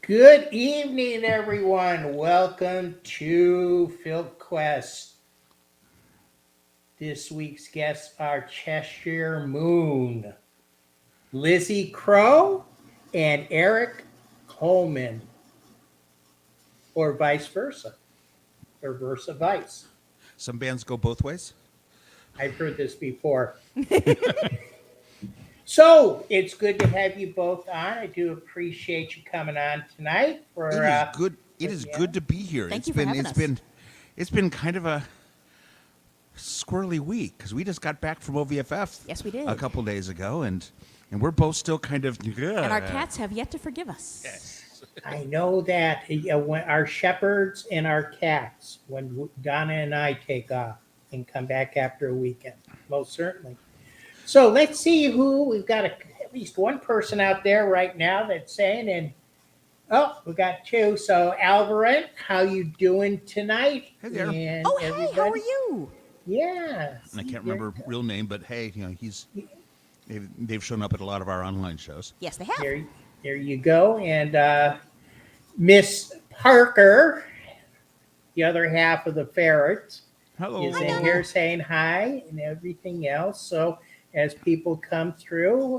Good evening, everyone. Welcome to Filk Quest. This week's guests are Cheshire Moon, Lizzie Crowe, and Eric Coleman, or vice versa, or versa vice. Some bands go both ways. I've heard this before. So it's good to have you both on. I do appreciate you coming on tonight. It is good. It is Yeah. good to be here. Thank you for having us. It's been kind of a squirrely week because we just got back from OVFF. Yes, we did. A couple days ago, and we're both still kind of. And our cats have yet to forgive us. Yes. I know that when our shepherds and our cats, when Donna and I take off and come back after a weekend, most certainly. So let's see who we've got. At least one person out there right now that's saying, and we got two. So Alvarin, how you doing tonight? Hey there. And Oh, hey, everybody? how are you? Yeah. I can't remember real name, but hey, they've shown up at a lot of our online shows. Yes, they have. There you go. And Miss Parker, the other half of the ferret, Hello. is in here saying hi and everything else. So as people come through,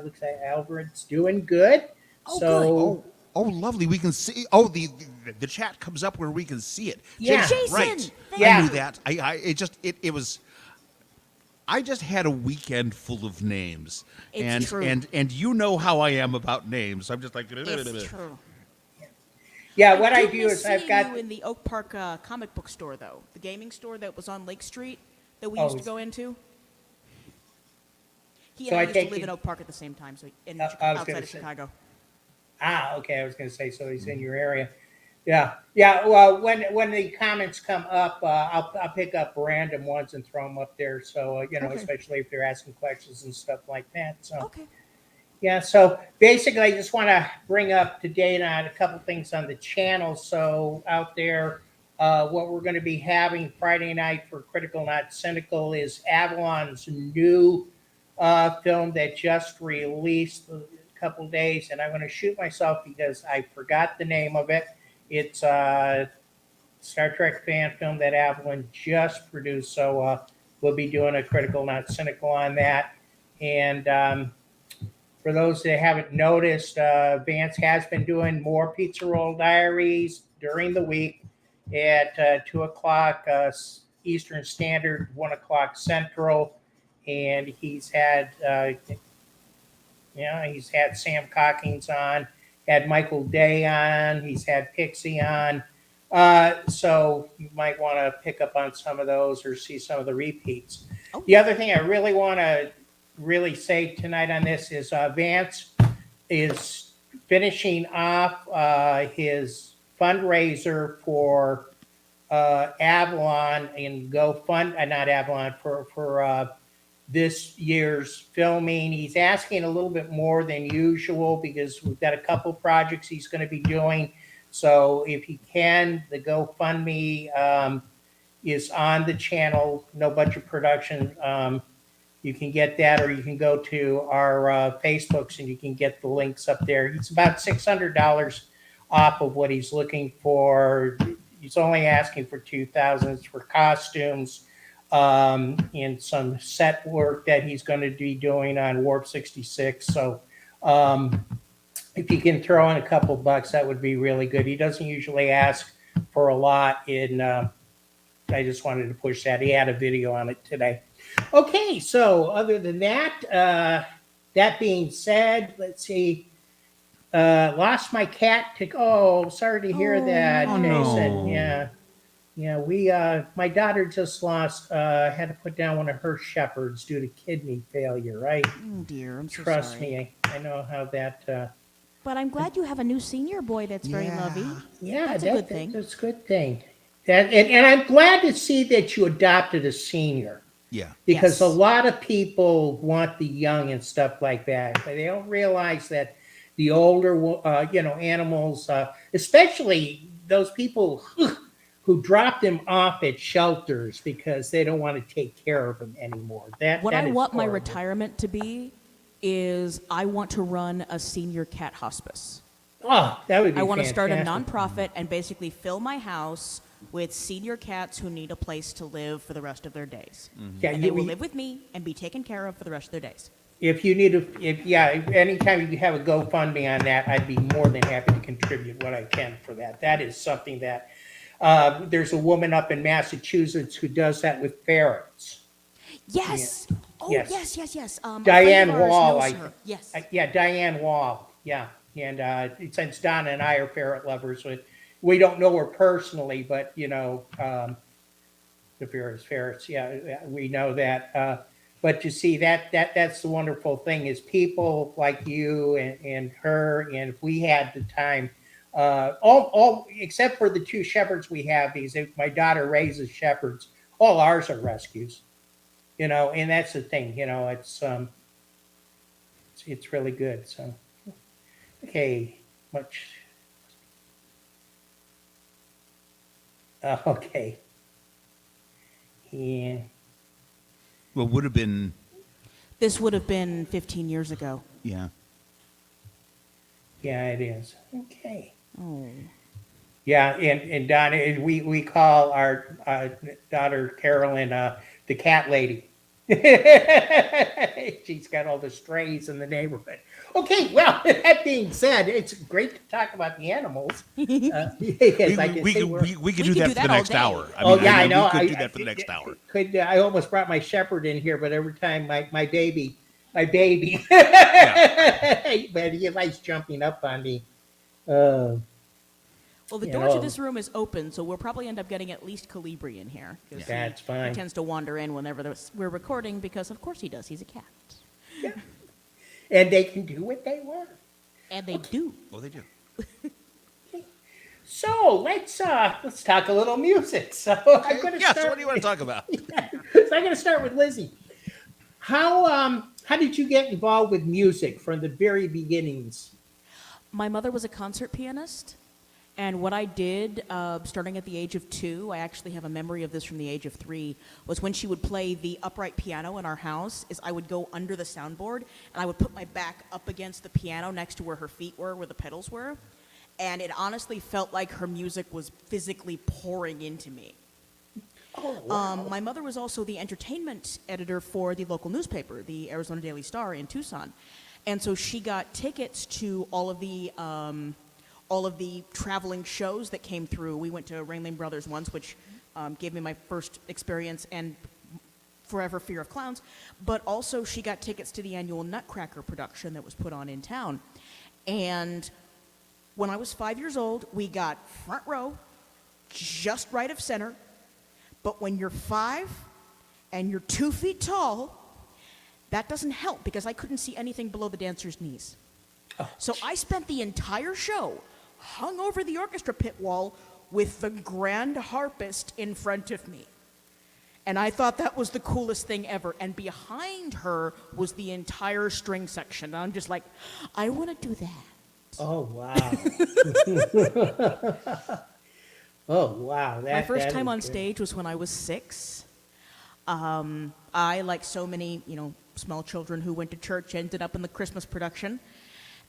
looks like Albert's doing good. Oh, So Oh, lovely. We can see. Oh, the chat comes up where we can see it. Yeah. Jason, Right. thank Yeah. I knew that. It was. I just had a weekend full of names, It's true. and you know how I am about names. I'm just like. It's true. yeah, what I did do miss is I've seeing got you in the Oak Park comic book store, though. The gaming store that was on Lake Street that we Oh, used to it's- go into. He So and I I used to take live it- in Oak Park at the same time, so I was gonna outside of say- Chicago. okay. I was going to say so he's in your area. Yeah. Well, when the comments come up, I'll pick up random ones and throw them up there. So Okay. especially if they're asking questions and stuff like that. So. Okay. Yeah, so basically, I just want to bring up to date on a couple things on the channel. So out there, what we're going to be having Friday night for Critical Not Cynical is Avalon's new film that just released a couple days, and I'm going to shoot myself because I forgot the name of it. It's a Star Trek fan film that Avalon just produced, so we'll be doing a Critical Not Cynical on that. And for those that haven't noticed, Vance has been doing more Pizza Roll Diaries during the week at 2 o'clock Eastern Standard, 1 o'clock Central. And he's had, Sam Cockings on, had Michael Day on, he's had Pixie on. So you might want to pick up on some of those or see some of the repeats. Oh. The other thing I really want to say tonight on this is Vance is finishing off his fundraiser for Avalon and not Avalon, for this year's filming. He's asking a little bit more than usual because we've got a couple projects he's going to be doing. So if he can, the GoFundMe is on the channel, No Budget Production. You can get that, or you can go to our Facebooks and you can get the links up there. It's about $600 off of what he's looking for. He's only asking for $2,000 for costumes and some set work that he's going to be doing on Warp 66. So if you can throw in a couple bucks, that would be really good. He doesn't usually ask for a lot. I just wanted to push that. He had a video on it today. Okay, so other than that, that being said, let's see. Lost my cat sorry to hear that, Oh, Jason. no. Yeah. My daughter just lost, had to put down one of her shepherds due to kidney failure, right? Oh, dear, I'm so Trust sorry. me, I know how that, But I'm glad you have a new senior boy that's very Yeah. lovey. yeah, That's a good thing. That's a good thing. And I'm glad to see that you adopted a senior. Yeah. Because Yes. a lot of people want the young and stuff like that, but they don't realize that the older, animals, especially those people who drop them off at shelters because they don't want to take care of them anymore. What that I is want my horrible. retirement to be is I want to run a senior cat hospice. Oh, that would be I want to start a fantastic. nonprofit and basically fill my house with senior cats who need a place to live for the rest of their days. Yeah, And they will live with me and be taken care of for the rest of their days. if you need anytime you have a GoFundMe on that, I'd be more than happy to contribute what I can for that. That is something that, there's a woman up in Massachusetts who does that with ferrets. Yes. Oh, Yes. yes. A Diane friend of ours Wall, knows her. Yes. Yeah, Diane Wall, yeah. And since Donna and I are ferret lovers, we don't know her personally, but, the ferrets, yeah, we know that. But you see, that's the wonderful thing is people like you and her, and if we had the time, all except for the 2 shepherds we have, my daughter raises shepherds, all ours are rescues. And that's the thing, it's really good. So, okay, okay. Yeah. Well, would have been, This would have been 15 years ago. yeah. Yeah, it is. Okay. Oh. Yeah, and Donna, we call our daughter Carolyn the cat lady. She's got all the strays in the neighborhood. Okay, well, that being said, it's great to talk about the animals. We could do that for the next all hour. day. I know. We could do that for the next hour. I almost brought my shepherd in here, but every time my baby, but he likes jumping up on me. Well, the door to this room is open, so we'll probably end up getting at least Calibri in here. 'Cause That's He fine. tends to wander in whenever we're recording because, of course, he does. He's a cat. Yeah. And they can do what they want. And they do. Oh, they do. So let's talk a little music. So I'm going to Yeah, start. so what do you want to talk about? So I'm going to start with Lizzie. How did you get involved with music from the very beginnings? My mother was a concert pianist, and what I did, starting at the age of 2, I actually have a memory of this from the age of 3, was when she would play the upright piano in our house, is I would go under the soundboard, and I would put my back up against the piano next to where her feet were, where the pedals were, and it honestly felt like her music was physically pouring into me. Oh, wow. My mother was also the entertainment editor for the local newspaper, the Arizona Daily Star in Tucson. And so she got tickets to all of the traveling shows that came through. We went to Ringling Brothers once, which gave me my first experience, and Forever Fear of Clowns. But also she got tickets to the annual Nutcracker production that was put on in town. And when I was 5 years old, we got front row, just right of center. But when you're 5 and you're 2 feet tall, that doesn't help because I couldn't see anything below the dancer's knees. Oh. So I spent the entire show hung over the orchestra pit wall with the grand harpist in front of me. And I thought that was the coolest thing ever. And behind her was the entire string section. And I'm just like, I want to do that. Oh, wow. Oh, wow. My first that time is on good. stage was when I was 6. I, like so many, small children who went to church, ended up in the Christmas production.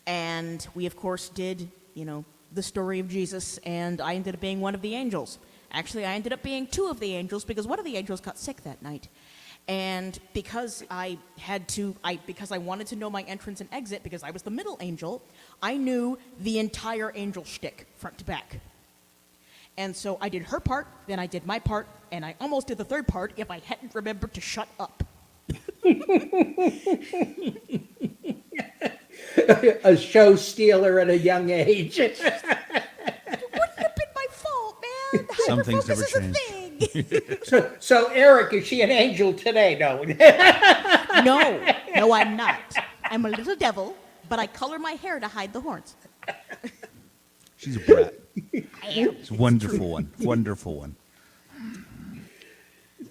And we, of course, did, the story of Jesus, and I ended up being one of the angels. Actually, I ended up being 2 of the angels because one of the angels got sick that night. And because because I wanted to know my entrance and exit, because I was the middle angel, I knew the entire angel shtick, front to back. And so I did her part, then I did my part, and I almost did the third part if I hadn't remembered to shut up. A show stealer at a young age. Wouldn't have been my fault, man. Some things never Hyperfocus is a change. thing. So Eric, is she an angel today? No. No, I'm not. I'm a little devil, but I color my hair to hide the horns. She's a brat. I am. It's a wonderful one. Wonderful one.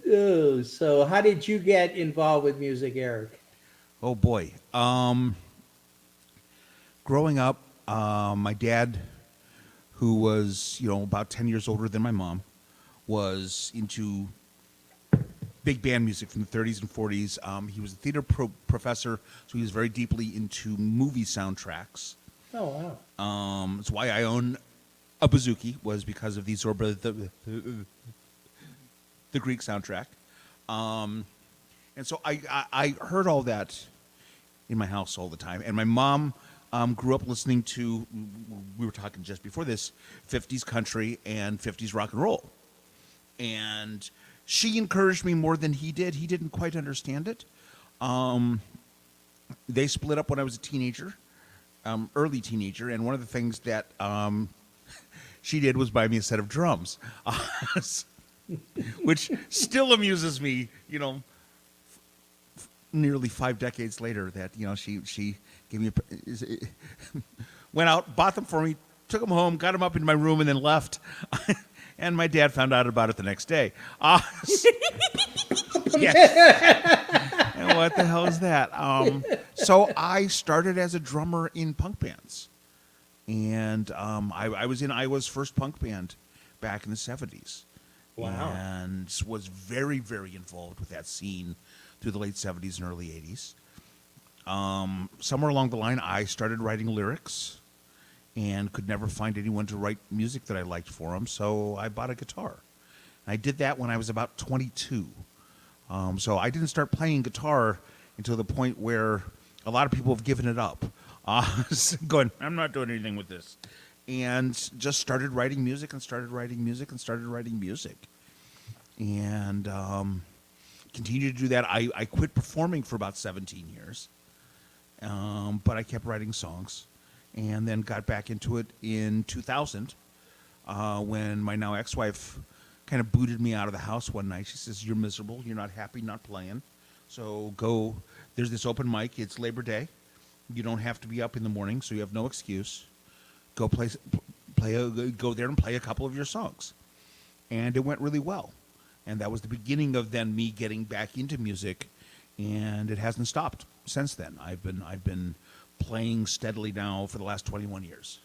Oh, so how did you get involved with music, Eric? Oh boy. Growing up, my dad, who was, about 10 years older than my mom, was into big band music from the 30s and 40s. He was a theater professor, so he was very deeply into movie soundtracks. Oh, wow. It's why I own a bouzouki, was because of the Zorba, the Greek soundtrack. And so I heard all that in my house all the time. And my mom grew up listening to, we were talking just before this, 50s country and 50s rock and roll. And she encouraged me more than he did. He didn't quite understand it. They split up when I was a teenager, early teenager. And one of the things that she did was buy me a set of drums, which still amuses me, you know, nearly 5 decades later, that, you know, she gave me went out, bought them for me, took them home, got them up in my room, and then left. And my dad found out about it the next day. Yes. And what the hell is that? So I started as a drummer in punk bands, and I was in Iowa's first punk band back in the 70s. Wow. And was very, very involved with that scene through the late 70s and early 80s. Somewhere along the line, I started writing lyrics and could never find anyone to write music that I liked for them, so I bought a guitar. And I did that when I was about 22. So I didn't start playing guitar until the point where a lot of people have given it up. Going, I'm not doing anything with this. And just started writing music and started writing music and started writing music. And continued to do that. I quit performing for about 17 years. But I kept writing songs. And then got back into it in 2000 when my now ex-wife kind of booted me out of the house one night. She says, "You're miserable. You're not happy, not playing. So go. There's this open mic. It's Labor Day. You don't have to be up in the morning, so you have no excuse. Go go there and play a couple of your songs." And it went really well. And that was the beginning of then me getting back into music, and it hasn't stopped since then. I've been playing steadily now for the last 21 years.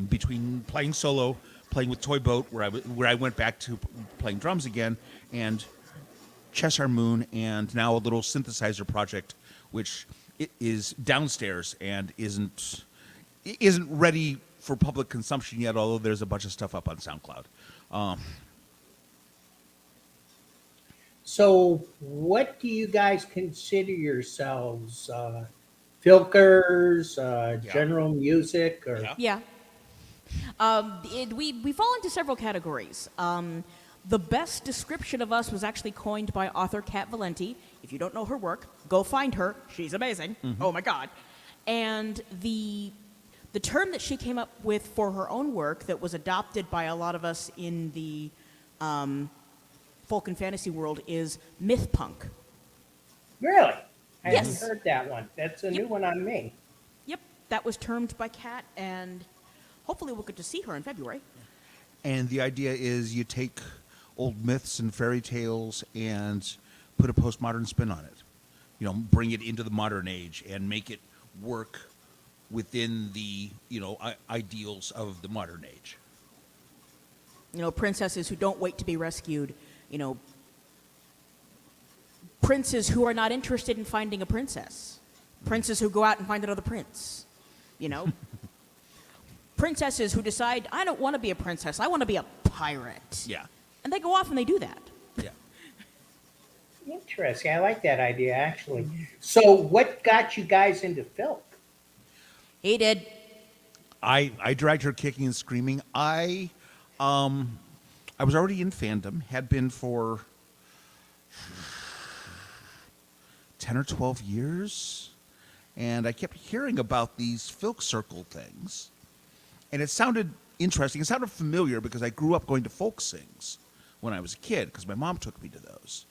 Between playing solo, playing with Toy Boat, where I went back to playing drums again, and Cheshire Moon, and now a little synthesizer project, which it is downstairs and isn't ready for public consumption yet, although there's a bunch of stuff up on SoundCloud. So, what do you guys consider yourselves? Filkers, general music, or Yeah. Yeah. We fall into several categories. The best description of us was actually coined by author Kat Valenti. If you don't know her work, go find her. She's amazing. Mm-hmm. Oh my God. And the term that she came up with for her own work that was adopted by a lot of us in the folk and fantasy world is myth punk. Really? I Yes. haven't heard that one. That's a new one on me. Yep, that was termed by Kat, and hopefully we'll get to see her in February. And the idea is you take old myths and fairy tales and put a postmodern spin on it. You know, bring it into the modern age and make it work within the, you know, ideals of the modern age. You know, princesses who don't wait to be rescued, you know, princes who are not interested in finding a princess, princes who go out and find another prince, you know, princesses who decide, I don't want to be a princess, I want to be a pirate. Yeah. And they go off and they do that. Yeah. Interesting. I like that idea, actually. So, what got you guys into Filk? He did. I dragged her kicking and screaming. I was already in fandom, had been for 10 or 12 years, and I kept hearing about these Filk Circle things, and it sounded interesting. It sounded familiar because I grew up going to folk sings when I was a kid because my mom took me to those.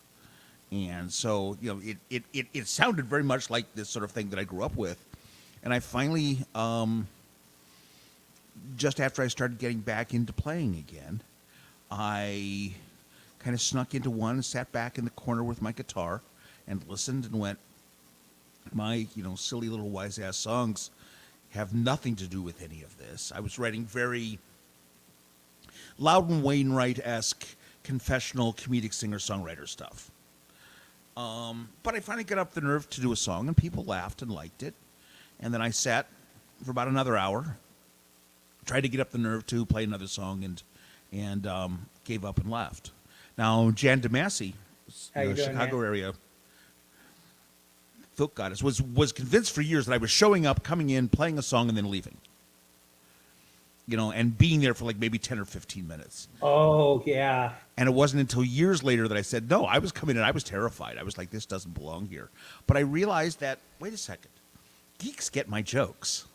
And so, you know, it sounded very much like this sort of thing that I grew up with. And I finally, just after I started getting back into playing again, I kind of snuck into one, sat back in the corner with my guitar and listened and went, my, you know, silly little wise-ass songs have nothing to do with any of this. I was writing very Loudon Wainwright-esque confessional comedic singer-songwriter stuff. But I finally got up the nerve to do a song, and people laughed and liked it. And then I sat for about another hour. Tried to get up the nerve to play another song, and gave up and left. Now, Jan DeMasi, How you doing, Chicago man? area Filk goddess, was convinced for years that I was showing up, coming in, playing a song, and then leaving. And being there for like maybe 10 or 15 minutes. Oh, yeah. And it wasn't until years later that I said, no, I was coming in, I was terrified. I was like, this doesn't belong here. But I realized that, wait a second, geeks get my jokes.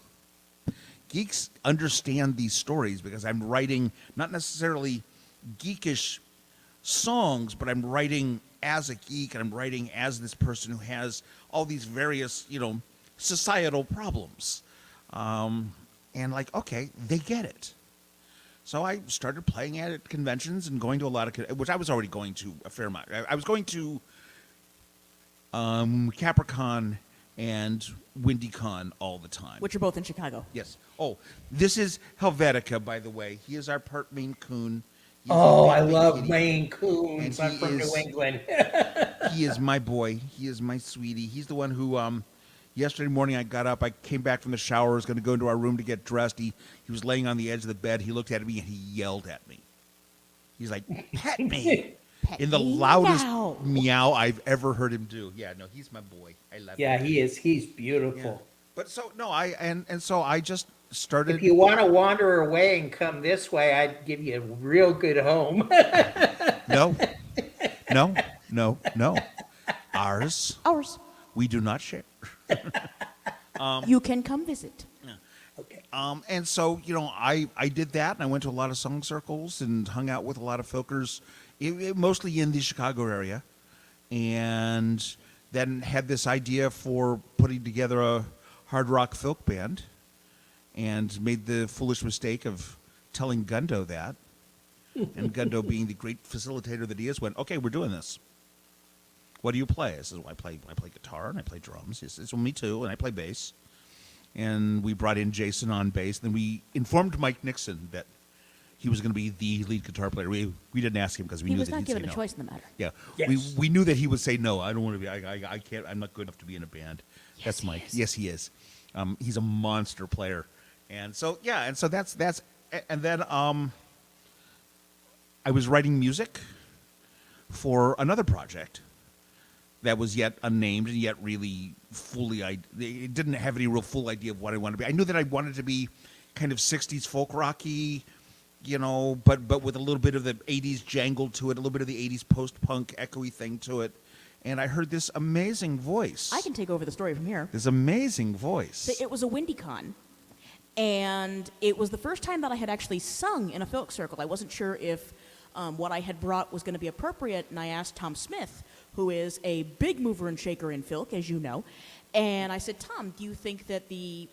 Geeks understand these stories because I'm writing not necessarily geekish songs, but I'm writing as a geek, and I'm writing as this person who has all these various, societal problems. And like, okay, they get it. So I started playing at conventions and going to a lot of, which I was already going to a fair amount. I was going to Capricorn and WindyCon all the time. Which are both in Chicago. Yes. Oh, this is Helvetica, by the way. He is our part Maine Coon. He is Oh, a I big love kitty. Maine Coons. And I'm he from is- New England. He is my boy. He is my sweetie. He's the one who, yesterday morning I got up. I came back from the shower. I was going to go into our room to get dressed. He was laying on the edge of the bed. He looked at me and he yelled at me. He's like, pet me. Pet In the me loudest now. meow I've ever heard him do. Yeah, no, he's my boy. I love Yeah, him. he is. He's Yeah. beautiful. But so, no, so I just started. If you want to wander away and come this way, I'd give you a real good home. No. Ours, Ours. we do not share. You can come visit. Okay. And so, I did that, and I went to a lot of song circles and hung out with a lot of filkers, mostly in the Chicago area, and then had this idea for putting together a hard rock filk band, and made the foolish mistake of telling Gundo that, and Gundo, being the great facilitator that he is, went, okay, we're doing this. What do you play? I said, well, I play guitar and I play drums. He says, well, me too, and I play bass. And we brought in Jason on bass. Then we informed Mike Nixon that he was going to be the lead guitar player. We didn't ask him because we He knew was that not he'd given say a no. choice in the matter. Yeah, Yes. we knew that he would say no. I don't want to be. I can't. I'm not good enough to be in a band. That's he Mike. is. Yes, he is. He's a monster player. And so that's and then I was writing music for another project that was yet unnamed and yet really fully, it didn't have any real full idea of what I wanted to be. I knew that I wanted to be kind of 60s folk rocky, but with a little bit of the 80s jangle to it, a little bit of the 80s post-punk echoey thing to it. And I heard this amazing voice. I can take over the story from here. This amazing voice. So it was a WindyCon, and it was the first time that I had actually sung in a folk circle. I wasn't sure if what I had brought was going to be appropriate, and I asked Tom Smith, who is a big mover and shaker in Filk, as you know, and I said, Tom, do you think that the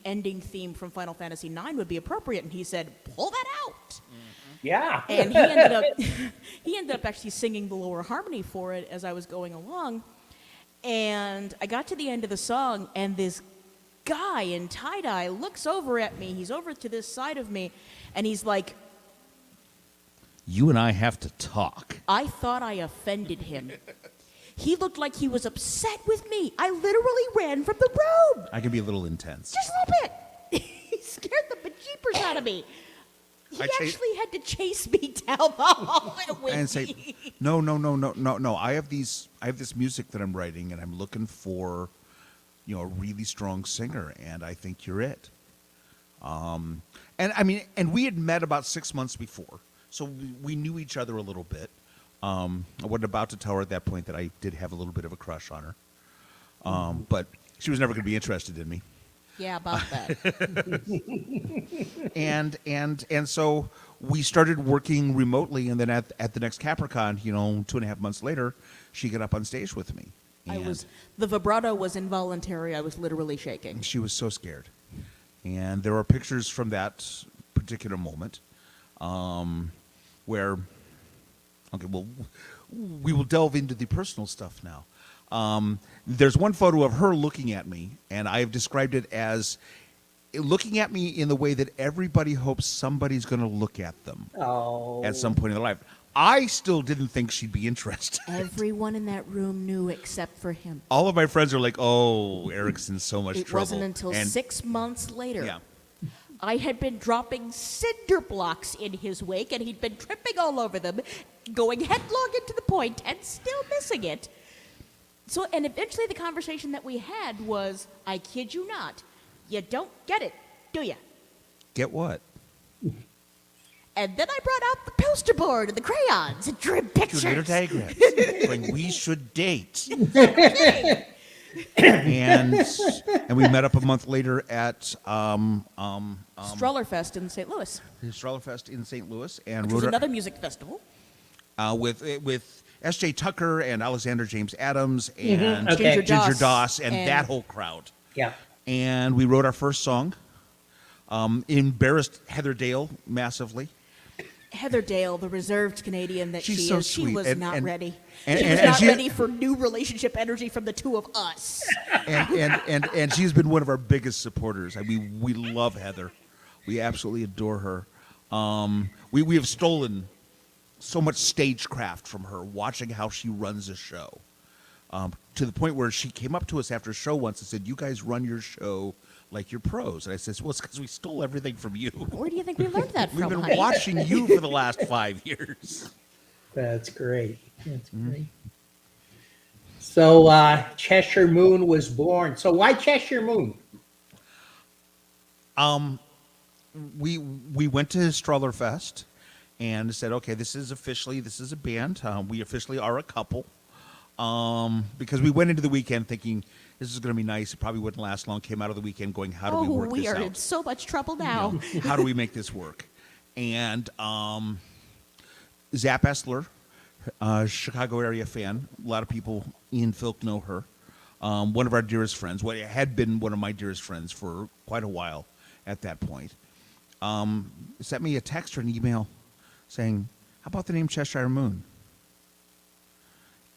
ending theme from Final Fantasy IX would be appropriate? And he said, pull that out. Yeah. And he ended up actually singing the lower harmony for it as I was going along. And I got to the end of the song, and this guy in tie-dye looks over at me. He's over to this side of me, and he's like, You and I have to talk. I thought I offended him. He looked like he was upset with me. I literally ran from the room. I can be a little intense. Just a little bit. He scared the bejeepers out of me. He I cha- actually had to chase me down the hall And say, no. I have this music that I'm writing, and I'm looking for, a really strong singer, and I think you're it. And we had met about 6 months before, so we knew each other a little bit. I wasn't about to tell her at that point that I did have a little bit of a crush on her, but she was never going to be interested in me. Yeah, about that. And so we started working remotely, and then at the next Capricorn, 2.5 months later, she got up on stage with me. And The vibrato was involuntary. I was literally shaking. she was so scared. And there are pictures from that particular moment where, okay, well, we will delve into the personal stuff now. There's one photo of her looking at me, and I have described it as looking at me in the way that everybody hopes somebody's going to look at them Oh. at some point in their life. I still didn't think she'd be interested. Everyone in that room knew except for him. All of my friends are like, "Oh, Eric's in so much It trouble." wasn't until And- 6 months later. Yeah. I had been dropping cinder blocks in his wake, and he'd been tripping all over them, going headlong into the point, and still missing it. So, and eventually the conversation that we had was, I kid you not, you don't get it, do you? Get what? And then I brought out the poster board and the crayons and drew pictures. Two little diagrams. Going, we should date. and we met up a month later at Strollerfest in St. Louis, the Strollerfest in St. Louis, and which was wrote another music festival. with S.J. Tucker and Alexander James Adams and Okay. Ginger Doss and that whole crowd. Yeah. And we wrote our first song. Embarrassed Heather Dale massively. Heather Dale, the reserved Canadian that She's she so is, sweet. she was And- not and- ready. and- She and- was and not she- ready for new relationship energy from the two of us. And she's been one of our biggest supporters. I mean, we love Heather. We absolutely adore her. We have stolen so much stagecraft from her, watching how she runs a show, to the point where she came up to us after a show once and said, "You guys run your show like you're pros." And I said, "Well, it's because we stole everything from you. Where do you think we learned that We've from, been honey? watching you for the last 5 years." That's great. That's great. So Cheshire Moon was born. So why Cheshire Moon? We went to Strollerfest and said, "Okay, this is a band. We officially are a couple." Because we went into the weekend thinking this is going to be nice. It probably wouldn't last long. Came out of the weekend going, "How do we work we this are out? in so much trouble now. How do we make this work?" And Zap Esler, Chicago area fan. A lot of people in Filk know her. One of our dearest friends. What had been one of my dearest friends for quite a while at that point. Sent me a text or an email saying, "How about the name Cheshire Moon?"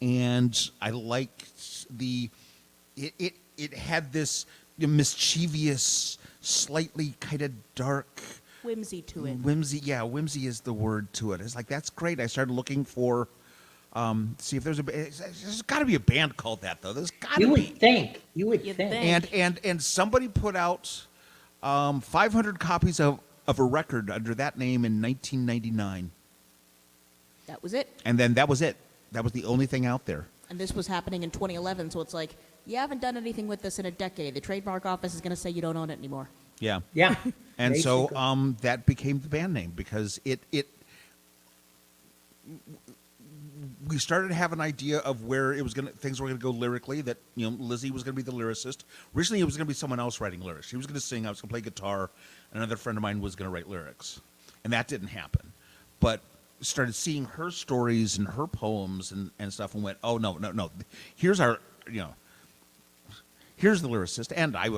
And I liked it had this mischievous, slightly kind of dark Whimsy to it. whimsy. Yeah, whimsy is the word to it. It's like, that's great. I started looking for see if there's there's got to be a band called that though. There's got You to would be. think. You would You'd think. think. And somebody put out 500 copies of a record under that name in 1999, That was it. and then that was it. That was the only thing out there. And this was happening in 2011, so it's like, you haven't done anything with this in a decade. The trademark office is going to say you don't own it anymore. Yeah. Yeah. And so basically. that became the band name because we started to have an idea of where things were gonna go lyrically. That Lizzie was gonna be the lyricist. Originally, it was gonna be someone else writing lyrics. She was gonna sing. I was gonna play guitar. Another friend of mine was gonna write lyrics, and that didn't happen. But started seeing her stories and her poems and stuff, and went, "Oh no. Here's our here's the lyricist." And I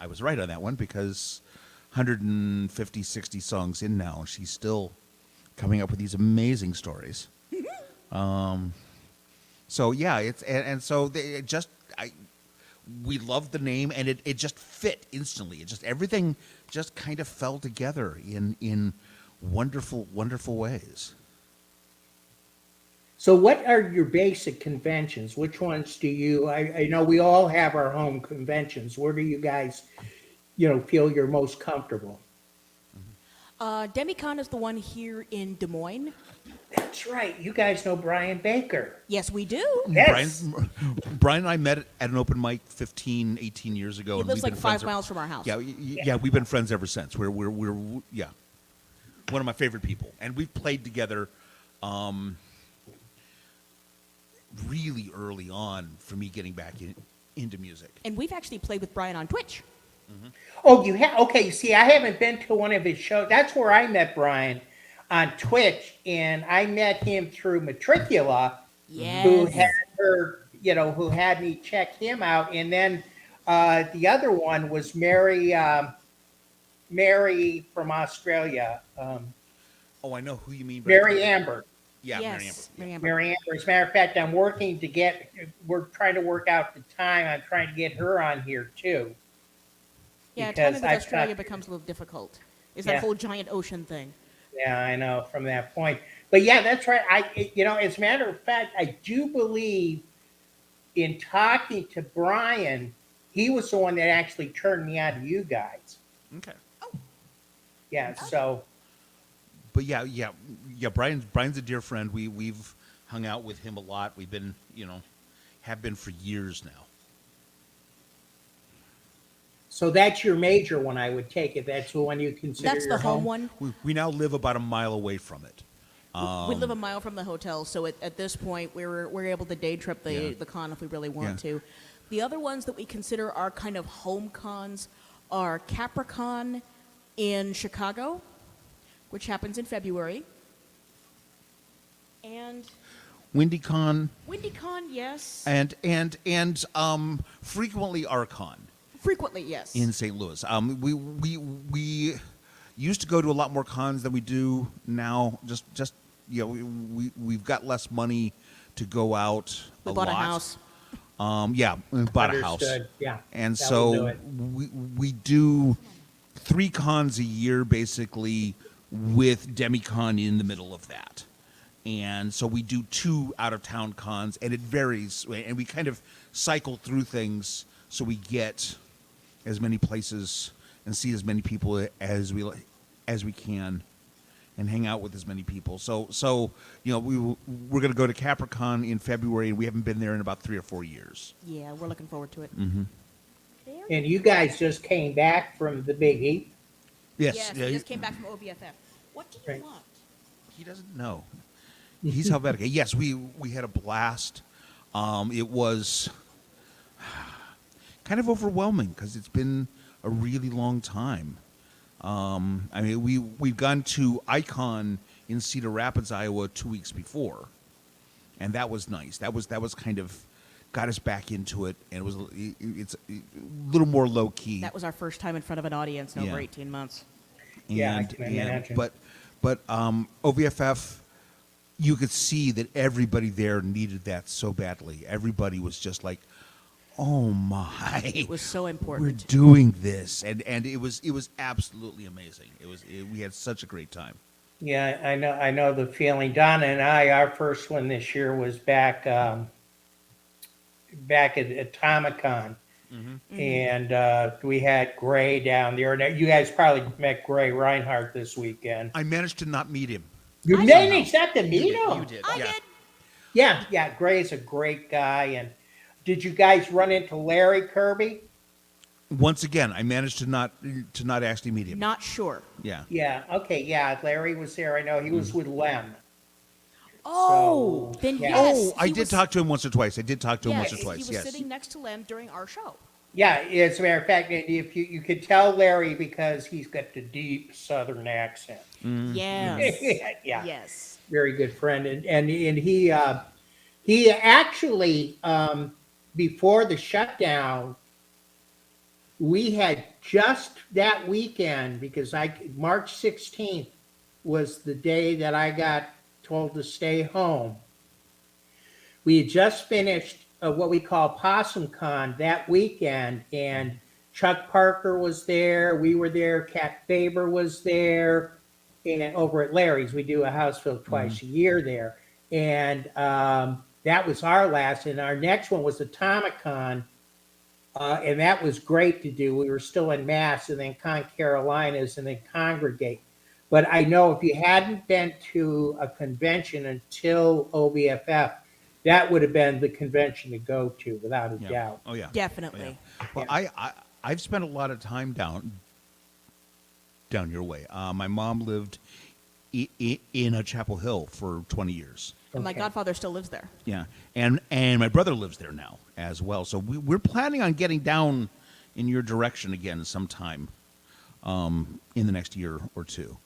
was right on that one because 150, 60 songs in now, and she's still coming up with these amazing stories. So yeah, we loved the name, and it just fit instantly. Everything just kind of fell together in wonderful, wonderful ways. So what are your basic conventions? Which ones do you, I know we all have our home conventions. Where do you guys, feel you're most comfortable? Demicon is the one here in Des Moines. That's right. You guys know Brian Baker. Yes, we do. Yes. Brian and I met at an open mic 15, 18 years ago. He and lives we've like been 5 friends miles from our house. Yeah, we've been friends ever since. We're one of my favorite people, and we've played together really early on for me getting back into music. And we've actually played with Brian on Twitch. Oh, you have? Okay, see, I haven't been to one of his shows. That's where I met Brian, on Twitch, and I met him through Matricula, Yes. who had her, who had me check him out. And then the other one was Mary from Australia, Oh, I know who you mean. Mary Amber. Yeah, yes. Mary Amber. Mary Amber. Mary Amber. As a matter of fact, we're trying to work out the time. I'm trying to get her on here too. Yeah, because timing with I've Australia got- becomes a little difficult. It's Yeah. that whole giant ocean thing. Yeah, I know from that point. But yeah, that's right. As a matter of fact, I do believe in talking to Brian, he was the one that actually turned me on to you guys. Okay. Yeah. So But yeah. Brian's a dear friend. We've hung out with him a lot. We've been, have been for years now. so that's your major one, I would take it. That's the one you consider That's your the home one. We now live about a mile away from it. We live a mile from the hotel, so at this point, we're able to day trip Yeah. the con if we really want Yeah. to. The other ones that we consider our kind of home cons are Capricon in Chicago, which happens in February, and WindyCon WindyCon, yes, and frequently Arcon frequently, yes. in St. Louis. We used to go to a lot more cons than we do now. Just we've got less money to go out. We bought a lot. house. We bought a house. Understood. Yeah. And that will do so it. we do 3 cons a year, basically, with Demicon in the middle of that. And so we do 2 out-of-town cons, and it varies. And we kind of cycle through things so we get as many places and see as many people as we can, and hang out with as many people. So we're going to go to Capricorn in February, and we haven't been there in about 3 or 4 years. Yeah, we're looking forward to it. Mm-hmm. And you guys just came back from the Big Eat. Yes, we just came back from OVFF. What do you Right. want? He doesn't know. He's Helvetica. Yes, we had a blast. It was kind of overwhelming because it's been a really long time. We've gone to Icon in Cedar Rapids, Iowa 2 weeks before, and that was nice. That was kind of got us back into it, and it's a little more low key. That was our first time in front of an audience in over 18 months. Yeah, I can imagine. But OVFF, you could see that everybody there needed that so badly. Everybody was just like, "Oh my!" It was so We're important. doing this, and it was absolutely amazing. We had such a great time. Yeah, I know the feeling. Donna and I, our first one this year was back at Atomicon, and we had Gray down there. And you guys probably met Gray Reinhardt this weekend. I managed to not meet him. You didn't accept to meet him? You did. I Yeah. did. Yeah, Gray's a great guy. And did you guys run into Larry Kirby? Once again, I managed to not actually meet him. Not sure. Yeah. Yeah, okay, yeah, Larry was there. I know he was with Lem. Oh, So, then yeah. yes. I he did was- talk to him once or twice. I did talk to him yes, once or twice. he was Yes. sitting next to Lem during our show. Yeah, as a matter of fact, if you could tell Larry because he's got the deep Southern accent. Yes. Yeah. Yes. Very good friend, and he actually before the shutdown, we had just that weekend because March 16th was the day that I got told to stay home. We had just finished what we call Possum Con that weekend, and Chuck Parker was there. We were there. Cat Faber was there. And over at Larry's, we do a house fill twice a year there. And that was our last. And our next one was Atomicon. And that was great to do. We were still in Mass and then Con Carolinas and then Congregate. But I know if you hadn't been to a convention until OVFF, that would have been the convention to go to without a Yeah. doubt. Oh yeah. Definitely. Well, I've spent a lot of time down your way. My mom lived in a Chapel Hill for 20 years. And my Okay. godfather still lives there. Yeah, and my brother lives there now as well. So we're planning on getting down in your direction again sometime in the next year or two.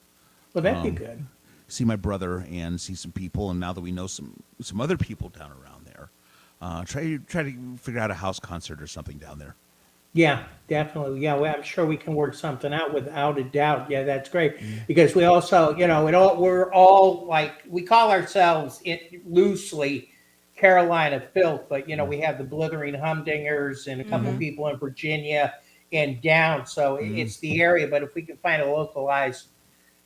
Well, that'd be good. See my brother and see some people, and now that we know some other people down around there, try to figure out a house concert or something down there. Yeah, definitely. Yeah, well, I'm sure we can work something out without a doubt. Yeah, that's great because we also, we're all like we call ourselves loosely Carolina Filk, but we have the Blithering Humdingers and a couple people in Virginia and down. So it's the area. But if we can find a localized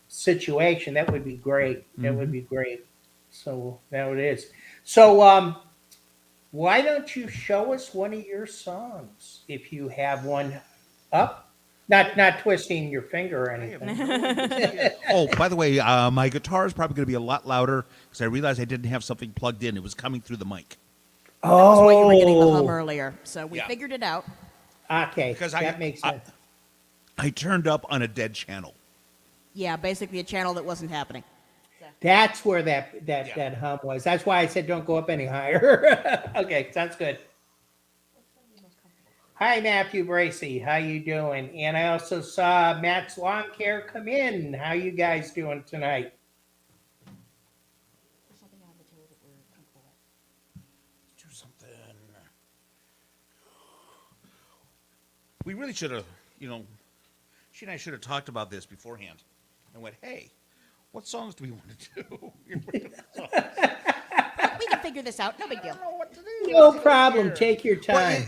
situation, that would be great. That would be great. So now it is. So why don't you show us one of your songs if you have one up? Not twisting your finger or anything. Oh, by the way, my guitar is probably going to be a lot louder because I realized I didn't have something plugged in. It was coming through the mic. That was why you were getting the hum Oh, earlier. So we Yeah. figured it out. okay. Because That makes sense. I turned up on a dead channel. Yeah, basically a channel that wasn't happening. That's where that hum was. That's why I said don't go up any higher. Okay, sounds good. Hi, Matthew Bracy. How you doing? And I also saw Matt's Lawn Care come in. How you guys doing tonight? Do something. We really should have, she and I should have talked about this beforehand and went, hey, what songs do we want to do? We can figure this out. No big deal. No problem. Take your time.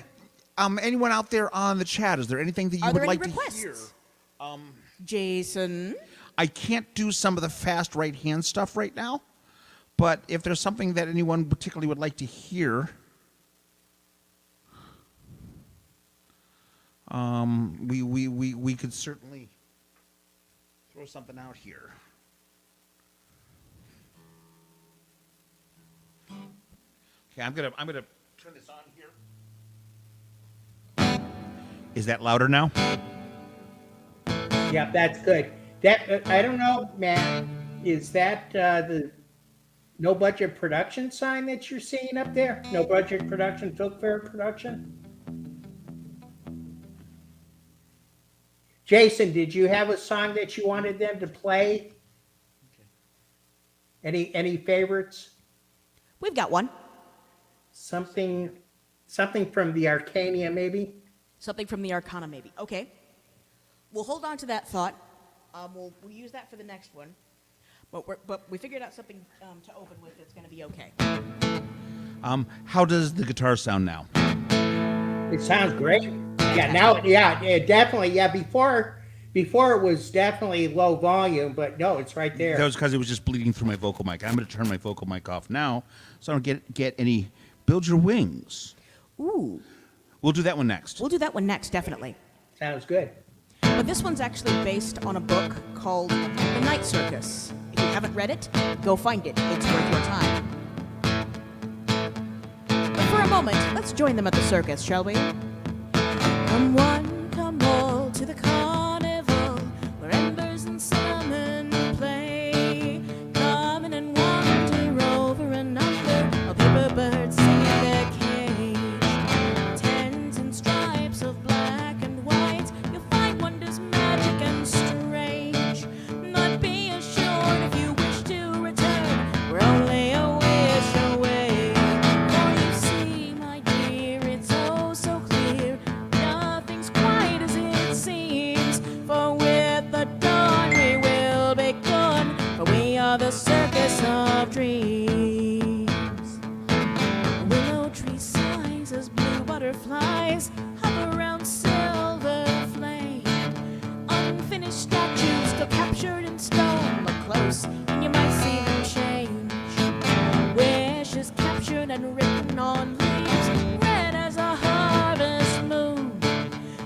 Anyone out there on the chat, is there anything that you Are would there any like requests? to hear? Jason. I can't do some of the fast right hand stuff right now, but if there's something that anyone particularly would like to hear, we could certainly throw something out here. Okay, I'm gonna turn this on here. Is that louder now? Yeah, that's good. That I don't know, Matt. Is that the no budget production sign that you're seeing up there? No budget production, Filk Fair production. Jason, did you have a song that you wanted them to play? Any favorites? We've got one. Something from the Arcania, maybe? Something from the Arcana, maybe. Okay. We'll hold on to that thought. We'll use that for the next one. But we figured out something to open with that's going to be okay. How does the guitar sound now? It sounds great. Yeah, now, it definitely. Yeah, before it was definitely low volume, but no, it's right there. That was because it was just bleeding through my vocal mic. I'm going to turn my vocal mic off now so I don't get any Build Your Wings. Ooh. We'll do that one next. We'll do that one next, definitely. Sounds good. But this one's actually based on a book called The Night Circus. If you haven't read it, go find it. It's worth your time. But for a moment, let's join them at the circus, shall we? Come one, come all to the carnival, where embers and cinnamon play. Come in and wander over and under, a paper bird singing their cage. Tents and stripes of black and white, you'll find wonders magic and strange. Not be assured if you wish to return, we're only a wish away. For you see, my dear, it's oh so clear, nothing's quite as it seems. For with the dawn we will begin, for we are the circus of dreams. A willow tree sighs as blue butterflies hover around silver flame. Unfinished statues still captured in stone, look close and you might see them change. Wishes captured and written on leaves, red as a harvest moon.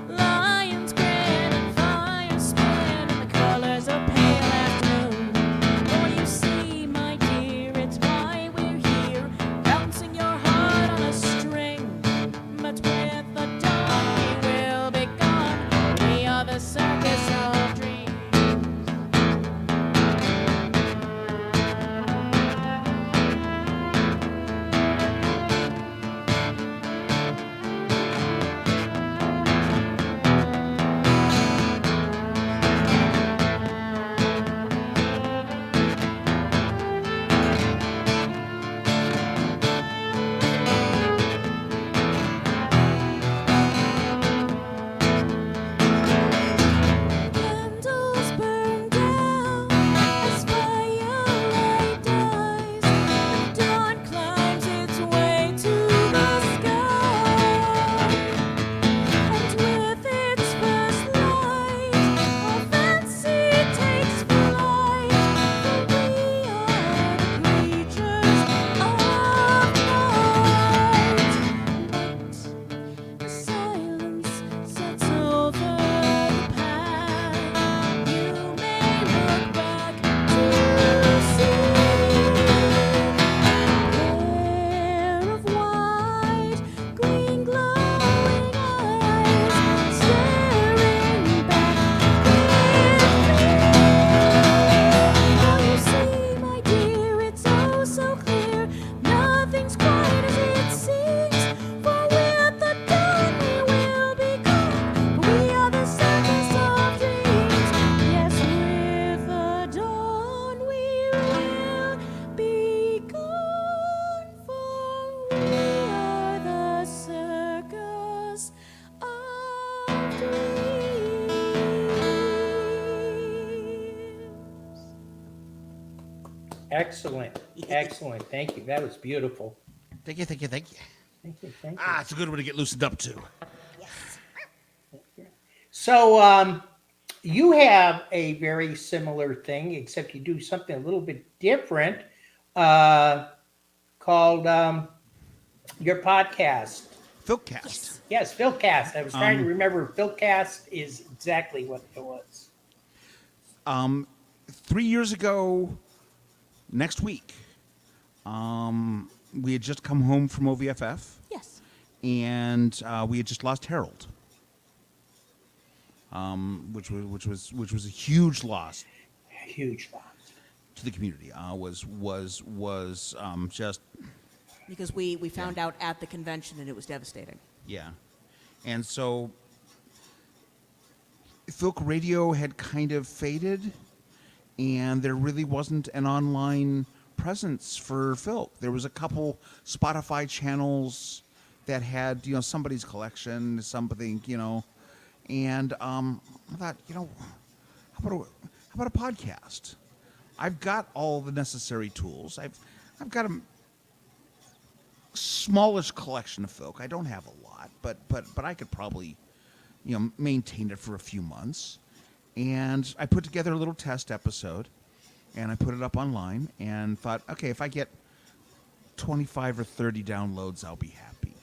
Lions grin and fire spin in the colors of pale afternoon. For you see, my dear, it's why we're here, bouncing your heart on a string. But with the dawn we will be gone, we are the circus of dreams. Excellent. Excellent. Thank you. That was beautiful. Thank you. Thank you. Thank you. It's a good one to get loosened up to. So, you have a very similar thing, except you do something a little bit different, called your podcast. Filkcast. Yes, Filkcast. I was trying to remember. Filkcast is exactly what it was. 3 years ago, next week, we had just come home from OVFF, Yes. and we had just lost Harold, which was a huge loss Huge loss. to the community. Was just Because we found out at the convention and it was devastating. yeah, and so Filk Radio had kind of faded, and there really wasn't an online presence for Filk. There was a couple Spotify channels that had, somebody's collection, something, and I thought, how about a podcast? I've got all the necessary tools. I've got a smallish collection of Filk. I don't have a lot, but I could probably, maintain it for a few months. And I put together a little test episode, and I put it up online, and thought, okay, if I get 25 or 30 downloads, I'll be happy.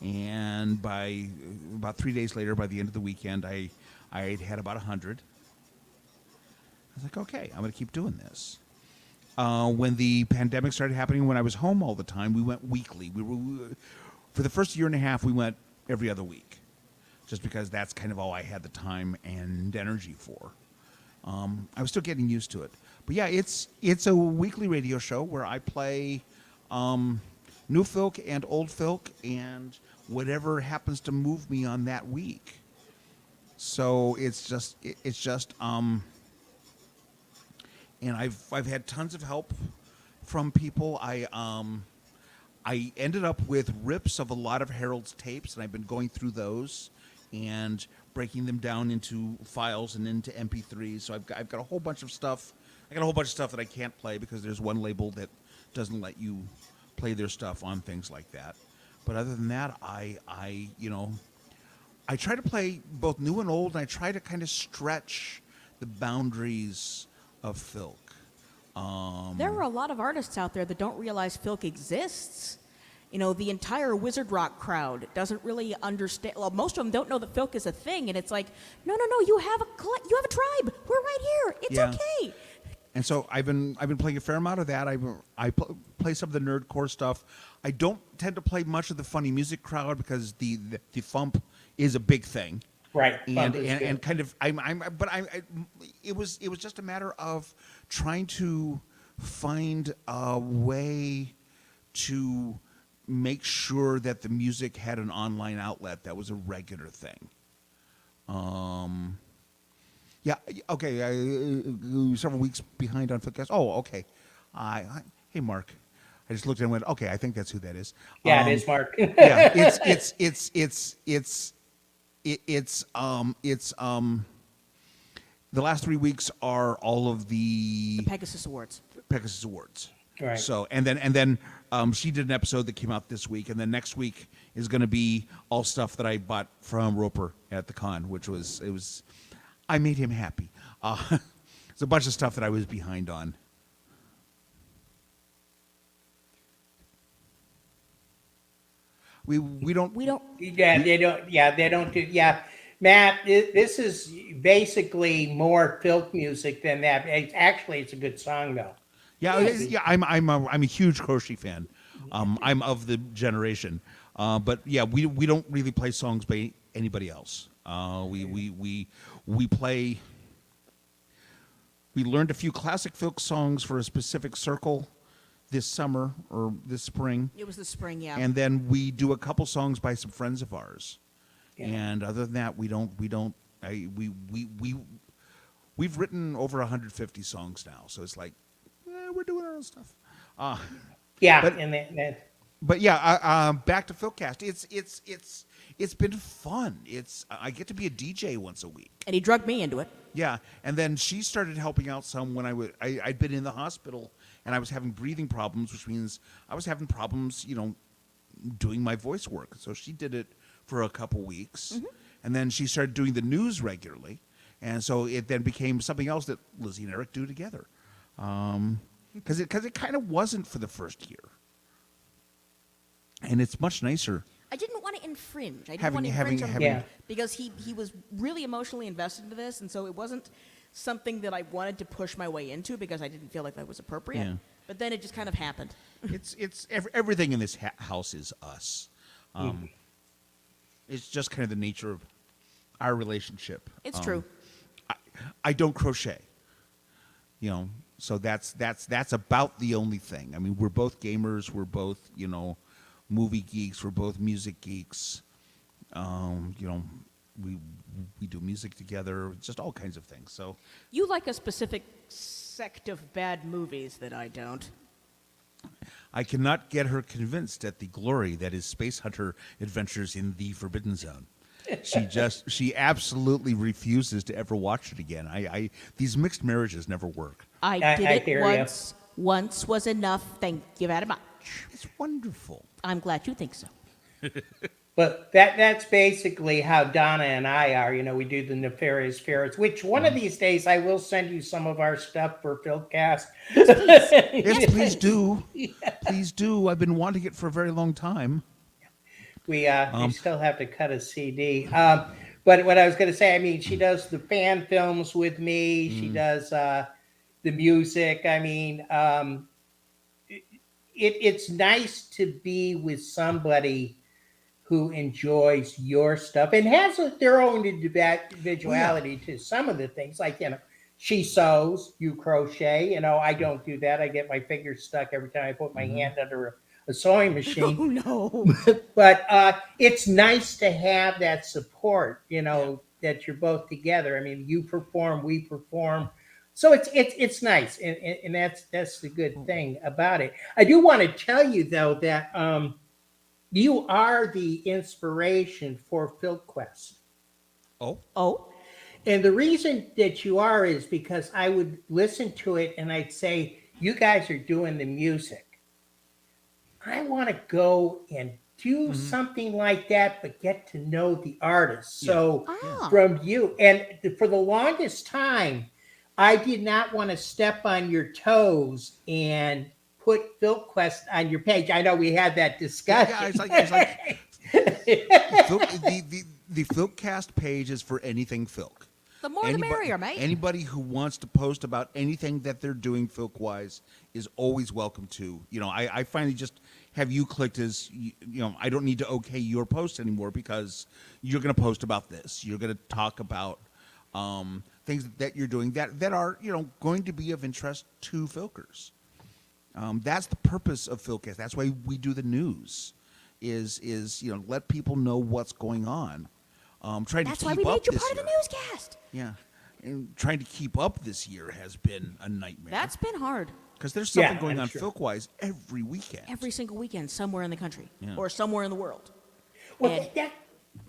And by about 3 days later, by the end of the weekend, I had about 100. I was like, okay, I'm going to keep doing this. When the pandemic started happening, when I was home all the time, we went weekly. For the first year and a half, we went every other week, just because that's kind of all I had the time and energy for. I was still getting used to it. But yeah, it's a weekly radio show where I play new Filk and old Filk and whatever happens to move me on that week. So it's just and I've had tons of help from people. I ended up with rips of a lot of Harold's tapes, and I've been going through those and breaking them down into files and into MP3s. So I've got a whole bunch of stuff. I got a whole bunch of stuff that I can't play because there's one label that doesn't let you play their stuff on things like that. But other than that, I try to play both new and old, and I try to kind of stretch the boundaries of Filk. There are a lot of artists out there that don't realize Filk exists. The entire wizard rock crowd doesn't really understand. Well, most of them don't know that Filk is a thing, and it's like, no, you have a tribe. We're right here. It's okay. And so I've been playing a fair amount of that. I play some of the nerdcore stuff. I don't tend to play much of the funny music crowd because the thump is a big thing. Right. And kind of it was just a matter of trying to find a way to make sure that the music had an online outlet that was a regular thing. Yeah, okay, several weeks behind on Filkcast. Oh, okay. Hey, Mark. I just looked and went, okay, I think that's who that is. Yeah, it is Mark. Yeah, the last 3 weeks are all of the Pegasus Awards. Right. So and then she did an episode that came out this week, and then next week is going to be all stuff that I bought from Roper at the con, I made him happy. It's a bunch of stuff that I was behind on. We don't. Yeah, they don't. Yeah, they don't do. Yeah, Matt, this is basically more Filk music than that. It's a good song though. Yeah, I'm a huge Croce fan. I'm of the generation, but yeah, we don't really play songs by anybody else. We play. We learned a few classic Filk songs for a specific circle this summer or this spring. It was the spring, yeah. And then we do a couple songs by some friends of ours. Yeah. And other than that, we've written over 150 songs now. So it's like, we're doing our own stuff. Yeah, But yeah, back to Filkcast. It's been fun. I get to be a DJ once a week. And he drugged me into it. Yeah, and then she started helping out some when I'd been in the hospital and I was having breathing problems, which means I was having problems, doing my voice work. So she did it for a couple weeks, and then she started doing the news regularly, and so it then became something else that Lizzie and Eric do together, because it kind of wasn't for the first year, and it's much nicer. I didn't want to infringe. I didn't Having- want to having- infringe on having- him because he was really emotionally invested into this, and so it wasn't something that I wanted to push my way into because I didn't feel like that was appropriate. Yeah. But then it just kind of happened. Everything in this house is us. It's just kind of the nature of our relationship. It's true. I don't crochet, so that's about the only thing. I mean, we're both gamers. We're both, movie geeks. We're both music geeks. We do music together. Just all kinds of things. So You like a specific sect of bad movies that I don't. I cannot get her convinced at the glory that is Space Hunter Adventures in the Forbidden Zone. She absolutely refuses to ever watch it again. These mixed marriages never work. I did I it hear ya. once. Once was enough. Thank you very much. It's wonderful. I'm glad you think so. But that's basically how Donna and I are. We do the Nefarious Ferrets, which one of these days I will send you some of our stuff for Filkcast. Yes, please do. Please do. I've been wanting it for a very long time. We still have to cut a CD. But what I was going to say, I mean, she does the fan films with me. She does the music. I mean, it's nice to be with somebody who enjoys your stuff and has their own individuality to some of the things. Like, she sews, you crochet. I don't do that. I get my fingers stuck every time I put my hand under a sewing machine. Oh, no. But it's nice to have that support, that you're both together. I mean, you perform, we perform. So it's nice, and that's the good thing about it. I do want to tell you, though, that you are the inspiration for FilkQuest. Oh? And the reason that you are is because I would listen to it and I'd say, you guys are doing the music. I want to go and do something like that, but get to know the artist. So from you, and for the longest time, I did not want to step on your toes and put FilkQuest on your page. I know we had that discussion. Yeah, it's like the Filkcast page is for anything Filk. The more the merrier, mate. Anybody who wants to post about anything that they're doing Filk-wise is always welcome to. I finally just have you clicked as, I don't need to okay your post anymore because you're going to post about this. You're going to talk about things that you're doing that are, going to be of interest to Filkers. That's the purpose of Filkcast. That's why we do the news, is let people know what's going on. That's why we made you part of the newscast. Yeah, and trying to keep up this year has been a nightmare. That's been hard. Because there's something Yeah, going I'm on sure. Filk-wise every weekend. Every single weekend, somewhere in the country Yeah. or somewhere in the world. Well, And-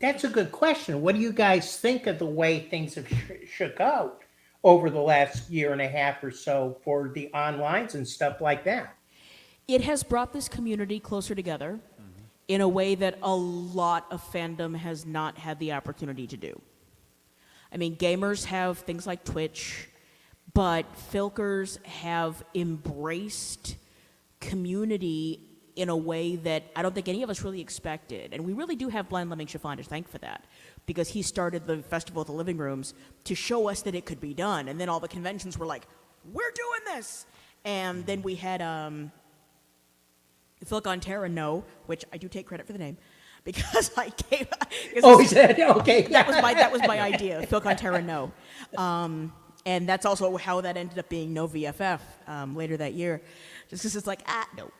that's a good question. What do you guys think of the way things have shook out over the last year and a half or so for the onlines and stuff like that? It has brought this community closer together in a way that a lot of fandom has not had the opportunity to do. I mean, gamers have things like Twitch, but Filkers have embraced community in a way that I don't think any of us really expected. And we really do have Blind Lemming Chiffon to thank for that, because he started the Festival of the Living Rooms to show us that it could be done. And then all the conventions were like, we're doing this! And then we had Filk on Terra No, which I do take credit for the name, because I gave. Oh, is that okay? that was my idea. Filk on Terra No, and that's also how that ended up being No VFF later that year, just because it's like no.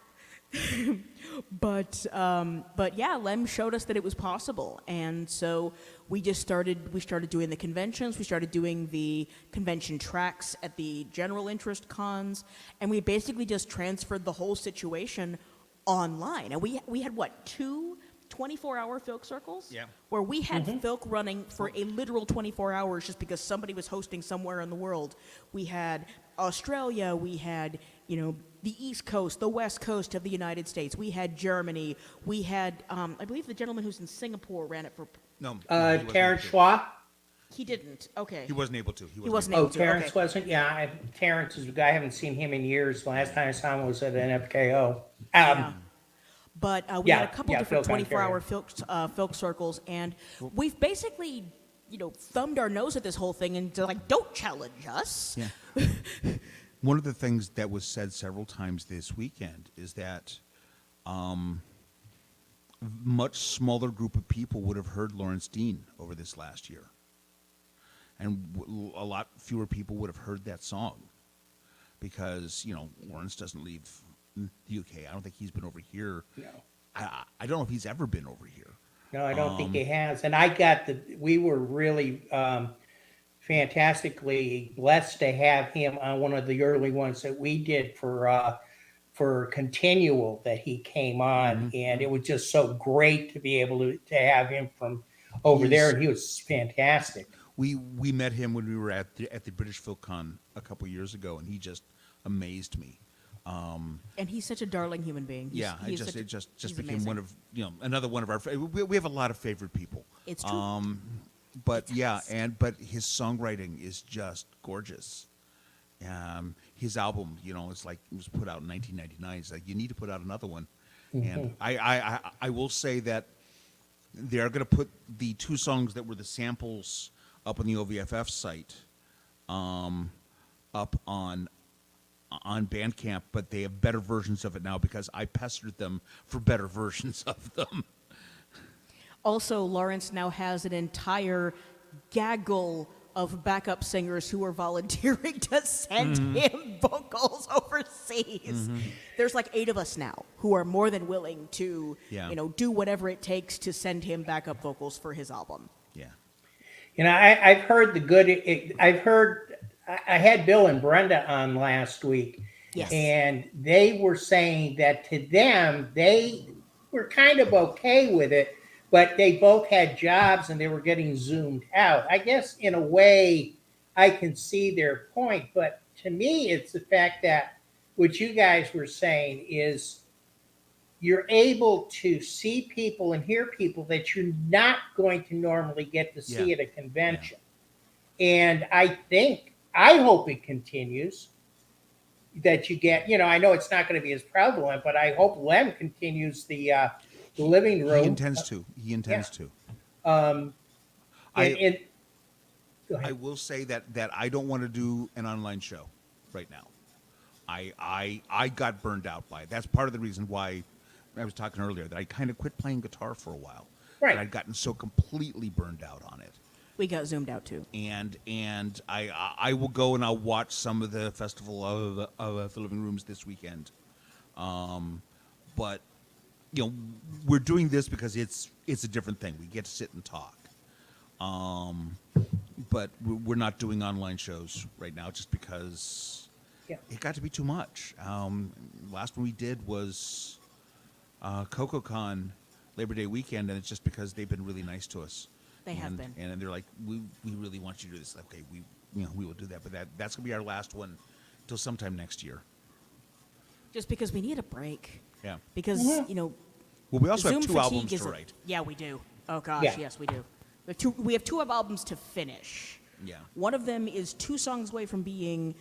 But yeah, Lem showed us that it was possible, and so we started doing the conventions. We started doing the convention tracks at the general interest cons, and we basically just transferred the whole situation online. And we had what, two 24-hour Filk circles. Yeah. Where we had Filk running for a literal 24 hours just because somebody was hosting somewhere in the world. We had Australia. We had, the East Coast, the West Coast of the United States. We had Germany. We had, I believe the gentleman who's in Singapore ran it for. No, he wasn't Terrence able to. Schwab? He didn't. Okay. He wasn't able to. He wasn't Oh, able to. Terrence Okay. wasn't? Yeah, Terrence is a guy, I haven't seen him in years. The last time I saw him was at an FKO. Yeah. But we Yeah, had a couple yeah, different Filk, 24-hour Filk circles, and we've basically, thumbed our nose at this whole thing and like, don't challenge us. Yeah. One of the things that was said several times this weekend is that much smaller group of people would have heard Lawrence Dean over this last year. And a lot fewer people would have heard that song because, Lawrence doesn't leave the UK. I don't think he's been over here. No. I don't know if he's ever been over here. No, I don't think he has. And we were really fantastically blessed to have him on one of the early ones that we did for Continual that he came on. And it was just so great to be able to have him from over there. And he was fantastic. We met him when we were at the British FilkCon a couple years ago, and he just amazed me. And he's such a darling human being. It just he's became amazing. one of another one of our. We have a lot of favorite people. It's true. But but his songwriting is just gorgeous. His album, it's like it was put out in 1999. It's like you need to put out another one. And I will say that they are going to put the two songs that were the samples up on the OVFF site, up on Bandcamp, but they have better versions of it now because I pestered them for better versions of them. Also, Lawrence now has an entire gaggle of backup singers who are volunteering to send him vocals overseas. There's like 8 of us now who are more than willing to, do whatever it takes to send him backup vocals for his album. Yeah. I've heard I had Bill and Brenda on last week. Yes. And they were saying that to them, they were kind of okay with it, but they both had jobs and they were getting zoomed out. I guess in a way I can see their point, but to me, it's the fact that what you guys were saying is you're able to see people and hear people that you're not going to normally get to see at a convention. And I hope it continues, that you get, I know it's not going to be as prevalent, but I hope Lem continues the living room. He intends to. I will say that I don't want to do an online show right now. I got burned out by it. That's part of the reason why I was talking earlier that I kind of quit playing guitar for a while. Right. I'd gotten so completely burned out on it. We got zoomed out too. And I will go and I'll watch some of the Festival of the Living Rooms this weekend. But we're doing this because it's a different thing. We get to sit and talk. But we're not doing online shows right now just because it got to be too much. Last one we did was CocoCon Labor Day weekend, and it's just because they've been really nice to us. They have been. And they're like, we really want you to do this. Okay, we will do that. But that's going to be our last one until sometime next year. Just because we need a break. Yeah. Because, Well, we also Zoom have 2 fatigue albums is to write. Yeah, we do. Oh, gosh, Yeah. yes, we do. We have 2 albums to finish. Yeah. One of them is 2 songs away from being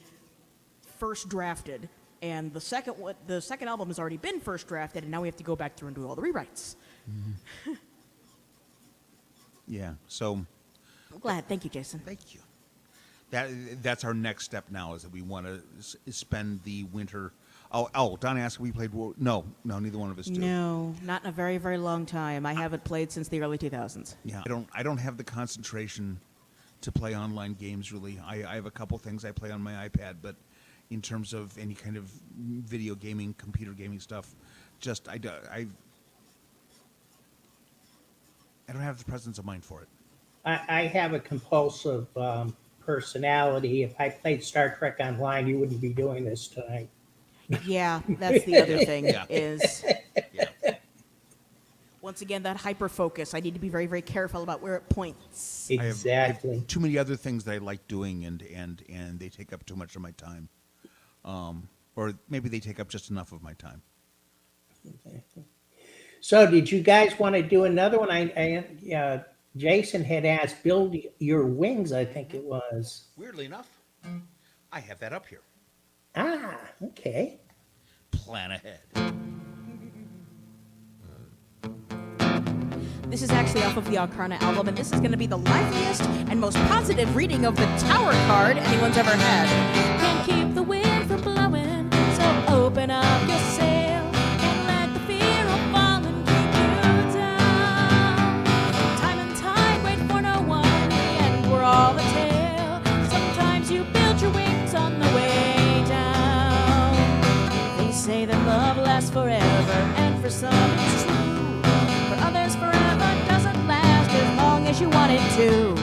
first drafted, and the second album has already been first drafted, and now we have to go back through and do all the rewrites. Yeah. So I'm glad. Thank you, Jason. thank you. That's our next step now is that we want to spend the winter. Oh, Don asked if we played. No, neither one of us do. No, not in a very, very long time. I haven't played since the early 2000s. Yeah. I don't have the concentration to play online games really. I have a couple things I play on my iPad, but in terms of any kind of video gaming, computer gaming stuff, just I don't have the presence of mind for it. I have a compulsive personality. If I played Star Trek Online, you wouldn't be doing this tonight. Yeah, that's the other thing Yeah. is Yeah. Once again, that hyper focus. I need to be very, very careful about where it points. I Exactly. have too many other things that I like doing, and they take up too much of my time, or maybe they take up just enough of my time. So did you guys want to do another one? Jason had asked build your wings, I think it was. Weirdly enough, I have that up here. Ah, okay. Plan ahead. This is actually off of the Alcarna album, and this is going to be the liveliest and most positive reading of the Tower card anyone's ever had. Can't keep the wind from blowing, so open up your sail. Can't let the fear of falling keep you down. Time and tide wait for no one, in the end we're all a tale. Sometimes you build your wings on the way down. They say that love lasts forever, and for some it's true. For others, forever doesn't last as long as you want it to.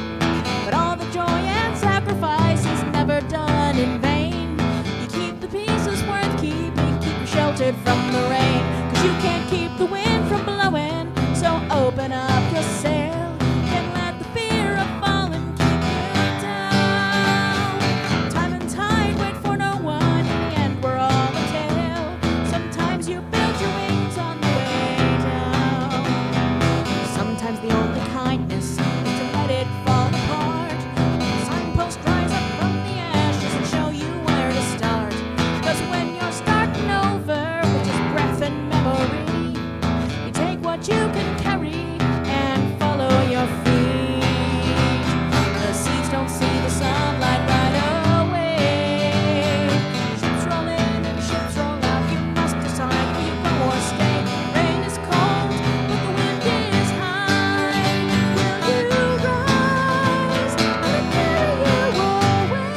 But all the joy and sacrifice is never done in vain. You keep the pieces worth keeping, keep you sheltered from the rain. 'Cause you can't keep the wind from blowing, so open up your sail. Can't let the fear of falling keep you down. Time and tide wait for no one, in the end we're all a tale. Sometimes you build your wings on the way down. Sometimes the only kindness is to let it fall apart. The signpost rise up from the ashes and show you where to start. 'Cause when you're starting over with just breath and memory, you take what you can carry and follow your feet. The seeds don't see the sunlight right away. Ships roll in and ships roll out. You must decide where you go or stay. Rain is cold, but the wind is high. Will you rise or carry you away?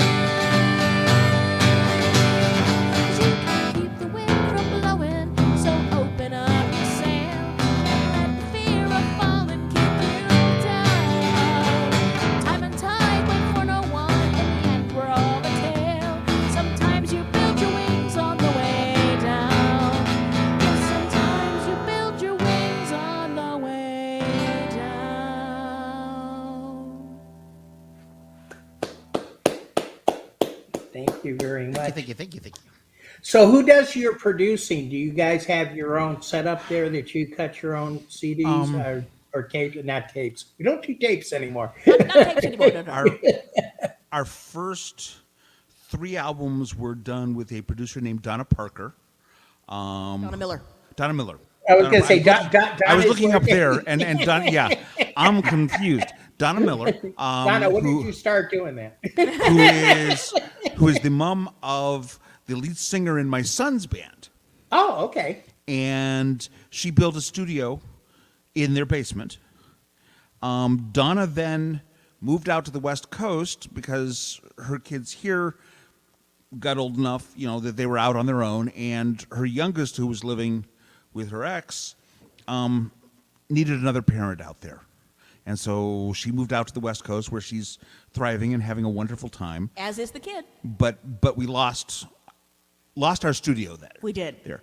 'Cause you can't keep the wind from blowing, so open up your sail. Can't let the fear of falling keep you down. Time and tide wait for no one, in the end we're all a tale. Sometimes you build your wings on the way down. Yes, sometimes you build your wings on the way down. Thank you very much. Thank you. So who does your producing? Do you guys have your own setup there that you cut your own CDs or tapes? Not tapes. We don't do tapes anymore. Not tapes anymore, no. Our first 3 albums were done with a producer named Donna Parker. Donna Miller. Donna Miller. I was going to say, Don I was is looking up working. there, and Donna, yeah, I'm confused. Donna Miller, Donna, when did you start doing that? who is the mom of the lead singer in my son's band, Oh, okay. and she built a studio in their basement. Donna then moved out to the West Coast because her kids here got old enough, that they were out on their own, and her youngest, who was living with her ex, needed another parent out there. And so she moved out to the West Coast, where she's thriving and having a wonderful time. As is the kid. But we lost our studio We did. there.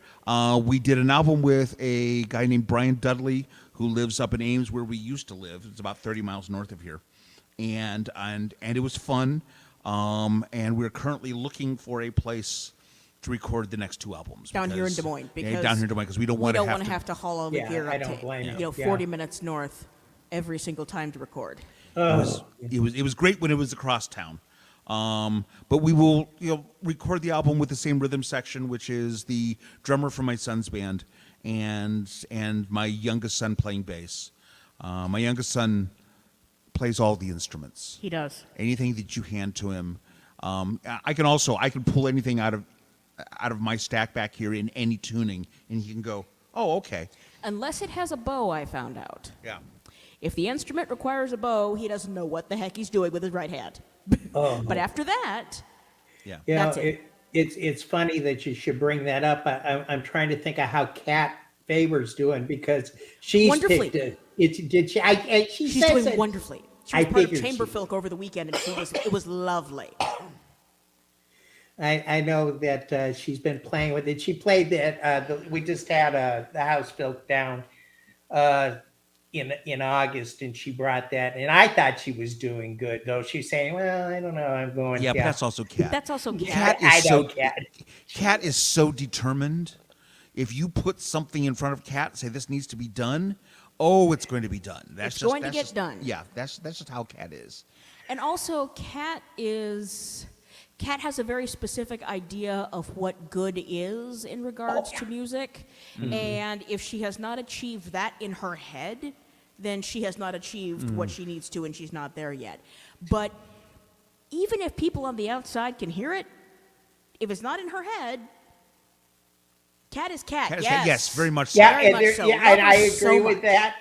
We did an album with a guy named Brian Dudley, who lives up in Ames, where we used to live. It's about 30 miles north of here, and it was fun. And we're currently looking for a place to record the next 2 albums Down here in Des Moines, because down here in Des Moines, because we don't want to have to haul all the Yeah, gear I up don't blame you. 40 minutes north every single time to record. It was great when it was across town. But we will record the album with the same rhythm section, which is the drummer from my son's band and my youngest son playing bass. My youngest son plays all the instruments. He does. Anything that you hand to him. I can pull anything out of my stack back here in any tuning, and he can go, oh, okay. Unless it has a bow, I found out. Yeah. If the instrument requires a bow, he doesn't know what the heck he's doing with his right hand. Oh. But after that, Yeah. That's it. It's funny that you should bring that up. I'm trying to think of how Kat Faber's doing, because she's Wonderfully. picked did she? She she's says doing that- wonderfully. She I was part of figured Chamber she- Filk over the weekend, and it was lovely. I know that she's been playing with it. She played that. We just had the house built down uh, in August, and she brought that, and I thought she was doing good, though. She's saying, "Well, I don't know, I'm going." Yeah, but that's also Cat. That's also Cat cat. is I know, so Cat. Cat is so determined. If you put something in front of Cat and say this needs to be done, oh, it's going to be done. It's going to get done. Yeah, that's just how Cat is. And also, Cat has a very specific idea of what good is in regards to music. And if she has not achieved that in her head, then she has not achieved what she needs to, and she's not there yet. But even if people on the outside can hear it, if it's not in her head, Cat is Cat. Cat is Yes. Cat. Yes, very much so. Yeah, Very and, much so. yeah, and Love I her agree so with much. that.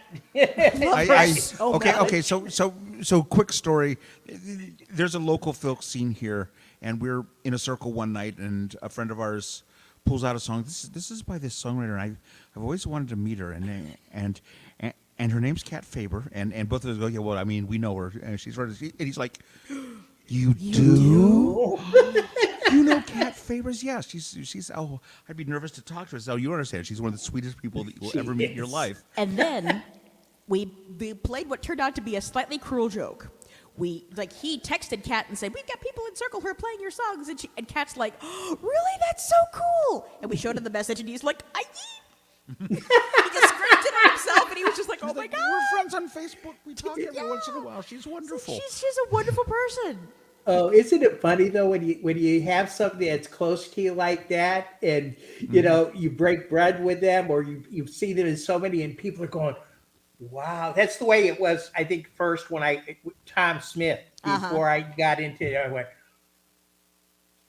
Love her so okay, much. okay. So quick story. There's a local folk scene here, and we're in a circle one night, and a friend of ours pulls out a song. This is by this songwriter, and I've always wanted to meet her, and her name's Kat Faber, and both of us go, yeah, well, I mean, we know her, and she's right, and he's like, you do? You know Kat Faber's? Yeah, she's. Oh, I'd be nervous to talk to her. So you understand? She's one of the sweetest people that you'll ever meet in your life. And then we played what turned out to be a slightly cruel joke. He texted Kat and said, "We've got people in circle who are playing your songs," and Kat's like, "Oh, really? That's so cool!" And we showed him the message, and he's like, "I." He just scripted it himself, and he was just like, "Oh my god, We're friends on Facebook. We talk every once in a while. She's wonderful." She's a wonderful person. Oh, isn't it funny though when you have something that's close to you like that, and you know you break bread with them, or you see them in so many, and people are going, "Wow!" That's the way it was. I think first when Tom Smith before I got into it, I went,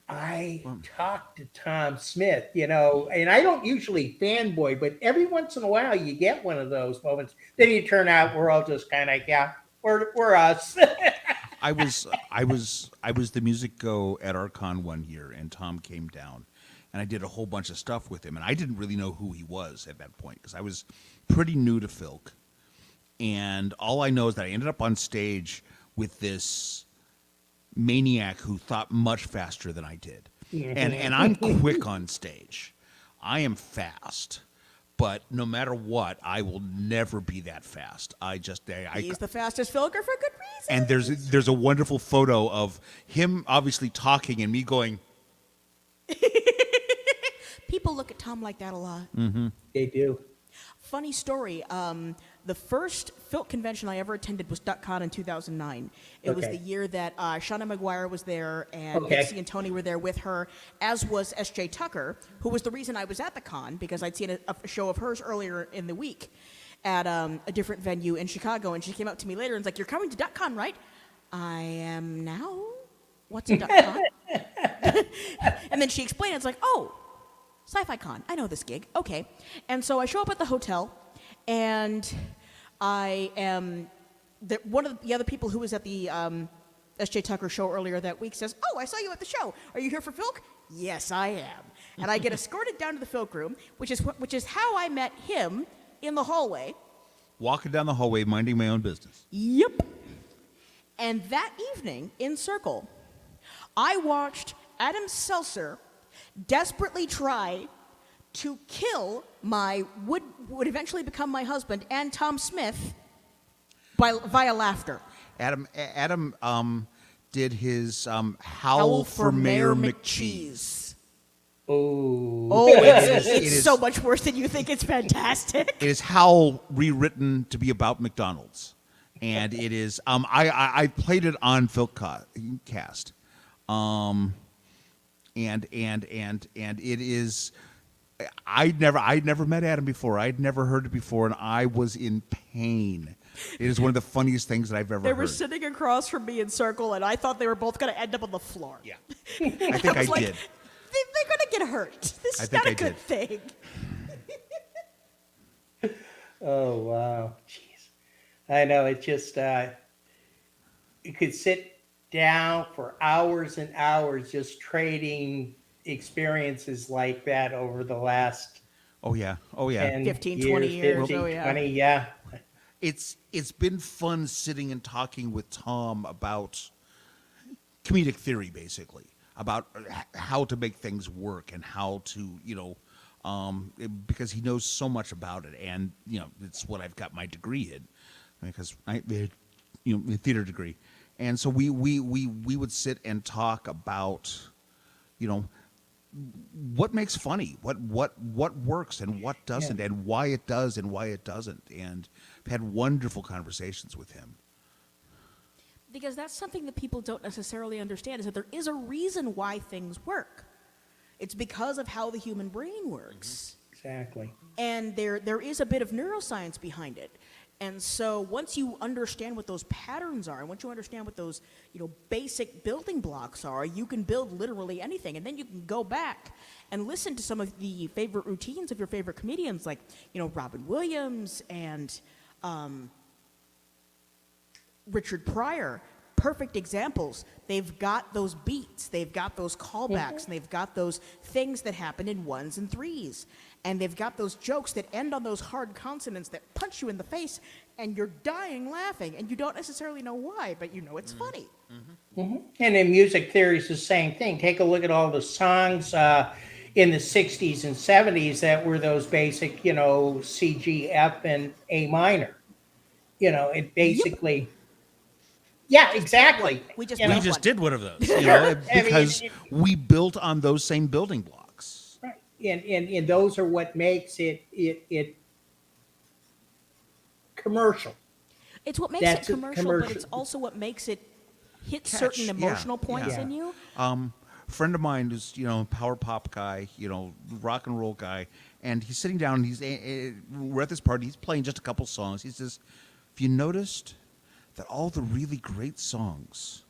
I talked to Tom Smith, and I don't usually fanboy, but every once in a while you get one of those moments. Then you turn out we're all just kind of we're us. I was the music go at Archon one year, and Tom came down, and I did a whole bunch of stuff with him, and I didn't really know who he was at that point because I was pretty new to Filk, and all I know is that I ended up on stage with this maniac who thought much faster than I did, and I'm quick on stage. I am fast. But no matter what, I will never be that fast. He's the fastest Filker for good reason. And there's a wonderful photo of him obviously talking and me going. People look at Tom like that a lot. They do. Funny story. The first Filk convention I ever attended was DuckCon in 2009. It was the year that Shauna McGuire was there, and Dixie and Tony were there with her, as was S.J. Tucker, who was the reason I was at the con, because I'd seen a show of hers earlier in the week at a different venue in Chicago, and she came up to me later and was like, "You're coming to DuckCon, right?" "I am now. What's a DuckCon?" And then she explained, it's like, "Oh, Sci-Fi Con. I know this gig. Okay." And so I show up at the hotel, and I am one of the other people who was at the S.J. Tucker show earlier that week says, "Oh, I saw you at the show. Are you here for Filk?" "Yes, I am." And I get escorted down to the Filk room, which is how I met him in the hallway. Walking down the hallway, minding my own business. Yep. And that evening in Circle, I watched Adam Seltzer desperately try to kill my would eventually become my husband and Tom Smith via laughter. Adam did his Howl for Mayor McCheese. Oh, It's so much worse than you think. It's fantastic. It is Howl rewritten to be about McDonald's, and it is. I played it on Filkcast, and it is. I'd never met Adam before. I'd never heard it before, and I was in pain. It is one of the funniest things that I've ever heard. They were sitting across from me in Circle, and I thought they were both going to end up on the floor. Yeah, I think I was like, did. They're going to get hurt. This is not a good thing. oh wow, jeez. I know it just you could sit down for hours and hours just trading experiences like that over the last 15, 20 years. 20, yeah. It's been fun sitting and talking with Tom about comedic theory, basically, about how to make things work and how to because he knows so much about it, and it's what I've got my degree in, because theater degree, and so we would sit and talk about, what makes funny, what works and what doesn't, and why it does and why it doesn't, and I've had wonderful conversations with him. Because that's something that people don't necessarily understand, is that there is a reason why things work. It's because of how the human brain works. Exactly. And there is a bit of neuroscience behind it. And so once you understand what those patterns are, and once you understand what those basic building blocks are, you can build literally anything. And then you can go back and listen to some of the favorite routines of your favorite comedians, like Robin Williams and Richard Pryor. Perfect examples. They've got those beats, they've got those callbacks, and they've got those things that happen in ones and threes. And they've got those jokes that end on those hard consonants that punch you in the face, and you're dying laughing, and you don't necessarily know why, but it's funny. And in music theory, it's the same thing. Take a look at all the songs in the 60s and 70s that were those basic, C, G, F, and A minor. It basically... Yeah, exactly. We just did one of those, because we built on those same building blocks. Right, and those are what makes it commercial. It's what makes it commercial, but it's also what makes it hit certain emotional points in you. Friend of mine is, power pop guy, rock and roll guy, and he's sitting down. We're at this party. He's playing just a couple songs. He says, "Have you noticed that all the really great songs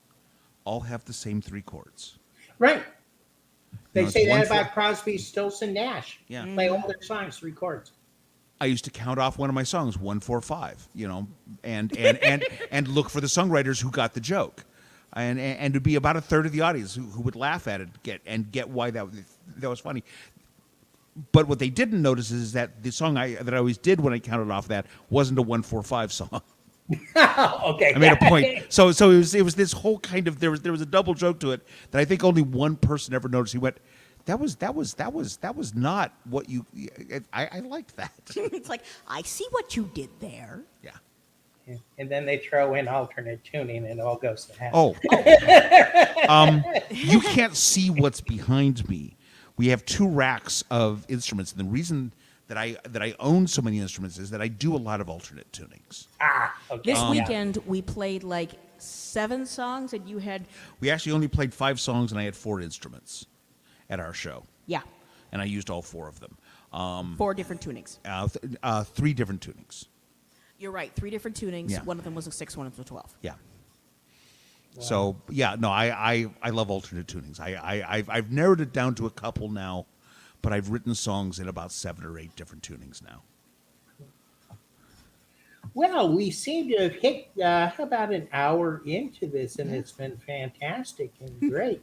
all have the same three chords?" Right. They it's say that 1-4. about Crosby, Stills, and Nash. Yeah. Play all their songs, three chords. I used to count off one of my songs, 1, 4, 5, and look for the songwriters who got the joke. And it'd be about a third of the audience who would laugh at it, get why that was funny. But what they didn't notice is that the song that I always did when I counted off that wasn't a 1, 4, 5 song. Okay. I made a point. So it was this whole kind of there was a double joke to it that I think only one person ever noticed. He went, that was not what you. I liked that. It's like, I see what you did there. Yeah. And then they throw in alternate tuning, and it all goes to hell. You can't see what's behind me. We have 2 racks of instruments, and the reason that I own so many instruments is that I do a lot of alternate tunings. Okay. This weekend, we played like 7 songs, and you had... We actually only played 5 songs, and I had 4 instruments at our show. Yeah. And I used all 4 of them. 4 different tunings. 3 different tunings. You're right, 3 different tunings. Yeah. One of them was a 6, one of them was a 12. Yeah. Wow. So, I love alternate tunings. I've narrowed it down to a couple now, but I've written songs in about 7 or 8 different tunings now. Well, we seem to have hit about an hour into this, and it's been fantastic and great.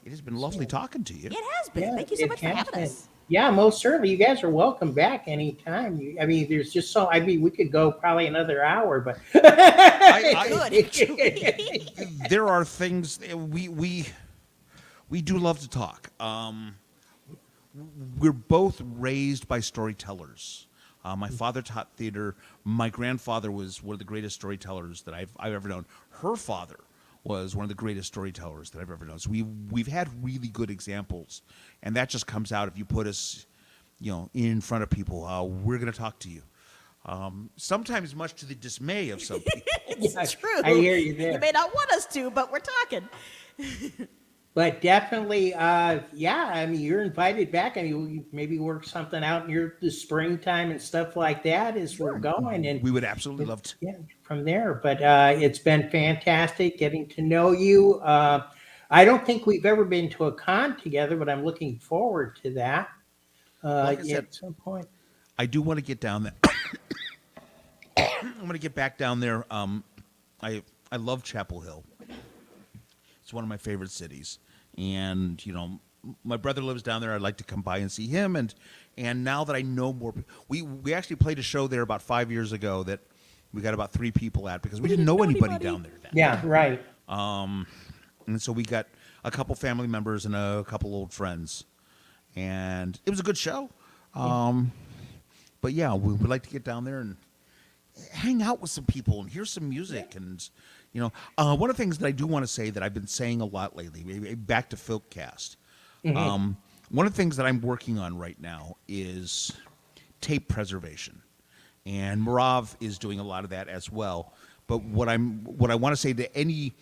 It has been lovely talking to you. It has been. Yeah, Thank you so it much for has having been. us. Yeah, most certainly. You guys are welcome back anytime. There's just so. We could go probably another hour, but there are things we do love to talk. We're both raised by storytellers. My father taught theater. My grandfather was one of the greatest storytellers that I've ever known. Her father was one of the greatest storytellers that I've ever known. So we've had really good examples, and that just comes out if you put us, in front of people. We're going to talk to you. Sometimes much to the dismay of some people. It's true. I hear you there. You may not want us to, but we're talking. But definitely, you're invited back. We maybe work something out in the springtime and stuff like that as we're going. And we would absolutely love to. Yeah, from there. But it's been fantastic getting to know you. I don't think we've ever been to a con together, but I'm looking forward to that Like I said, at some point. I do want to get down there. I'm going to get back down there. I love Chapel Hill. It's one of my favorite cities, and my brother lives down there. I'd like to come by and see him, and now that I know more, we actually played a show there about 5 years ago that we got about 3 people at because we didn't know anybody down there. Yeah, right. And so we got a couple family members and a couple old friends, and it was a good show. But yeah, we would like to get down there and hang out with some people and hear some music. And, one of the things that I do want to say that I've been saying a lot lately, maybe back to Filkcast. One of the things that I'm working on right now is tape preservation. And Marav is doing a lot of that as well. But what I want to say to any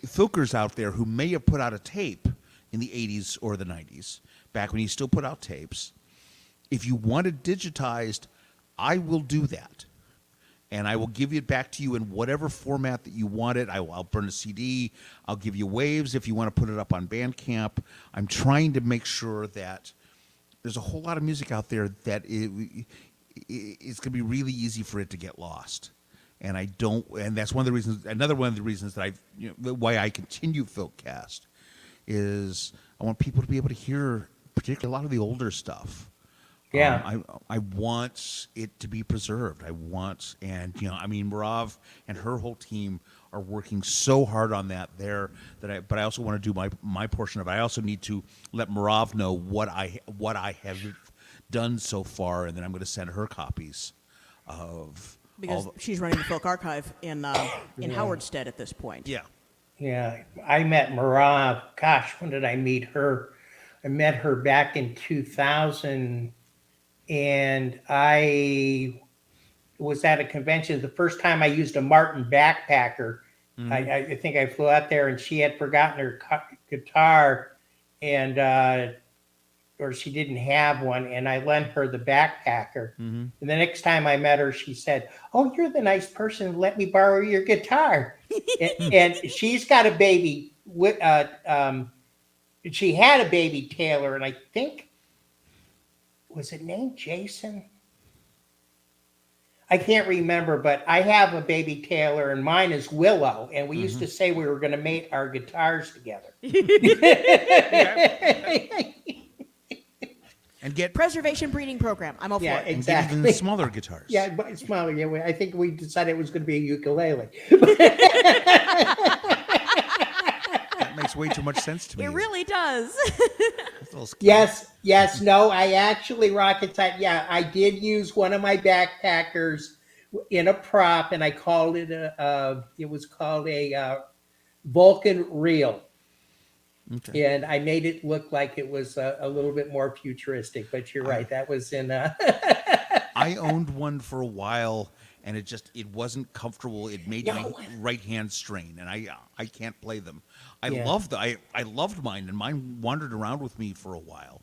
Filkers out there who may have put out a tape in the 80s or the 90s, back when you still put out tapes, if you want it digitized, I will do that. And I will give it back to you in whatever format that you want it. I'll burn a CD. I'll give you waves if you want to put it up on Bandcamp. I'm trying to make sure that there's a whole lot of music out there that it's going to be really easy for it to get lost. And I don't, and that's one of the reasons, another one of the reasons that why I continue Filkcast is I want people to be able to hear particularly a lot of the older stuff. Yeah. I want it to be preserved. Marav and her whole team are working so hard on that there but I also want to do my portion of it. I also need to let Marav know what I have done so far, and then I'm going to send her copies of Because she's running the Filk Archive in Howardstead at this point. Yeah. Yeah, I met Marav. Gosh, when did I meet her? I met her back in 2000, and I was at a convention. The first time I used a Martin backpacker. I think I flew out there, and she had forgotten her guitar, and or she didn't have one, and I lent her the backpacker. And the next time I met her, she said, "Oh, you're the nice person. Let me borrow your guitar." and she's got a baby. She had a baby Taylor, and I think, was it named Jason? I can't remember, but I have a baby Taylor, and mine is Willow, and we used to say we were going to mate our guitars together. And get Preservation breeding program. I'm all for it. Exactly. and get even smaller guitars. Yeah, but smaller. Yeah, I think we decided it was going to be a ukulele. That makes way too much sense to me. It really does. That's a little scary. Yes. No, I actually rocket type. Yeah, I did use one of my backpackers in a prop, and I called it it was called a Vulcan reel. Okay. And I made it look like it was a little bit more futuristic, but you're right. That was in. I owned one for a while, and it wasn't comfortable. It made my right hand strain, and I can't play them. I loved mine, and mine wandered around with me for a while,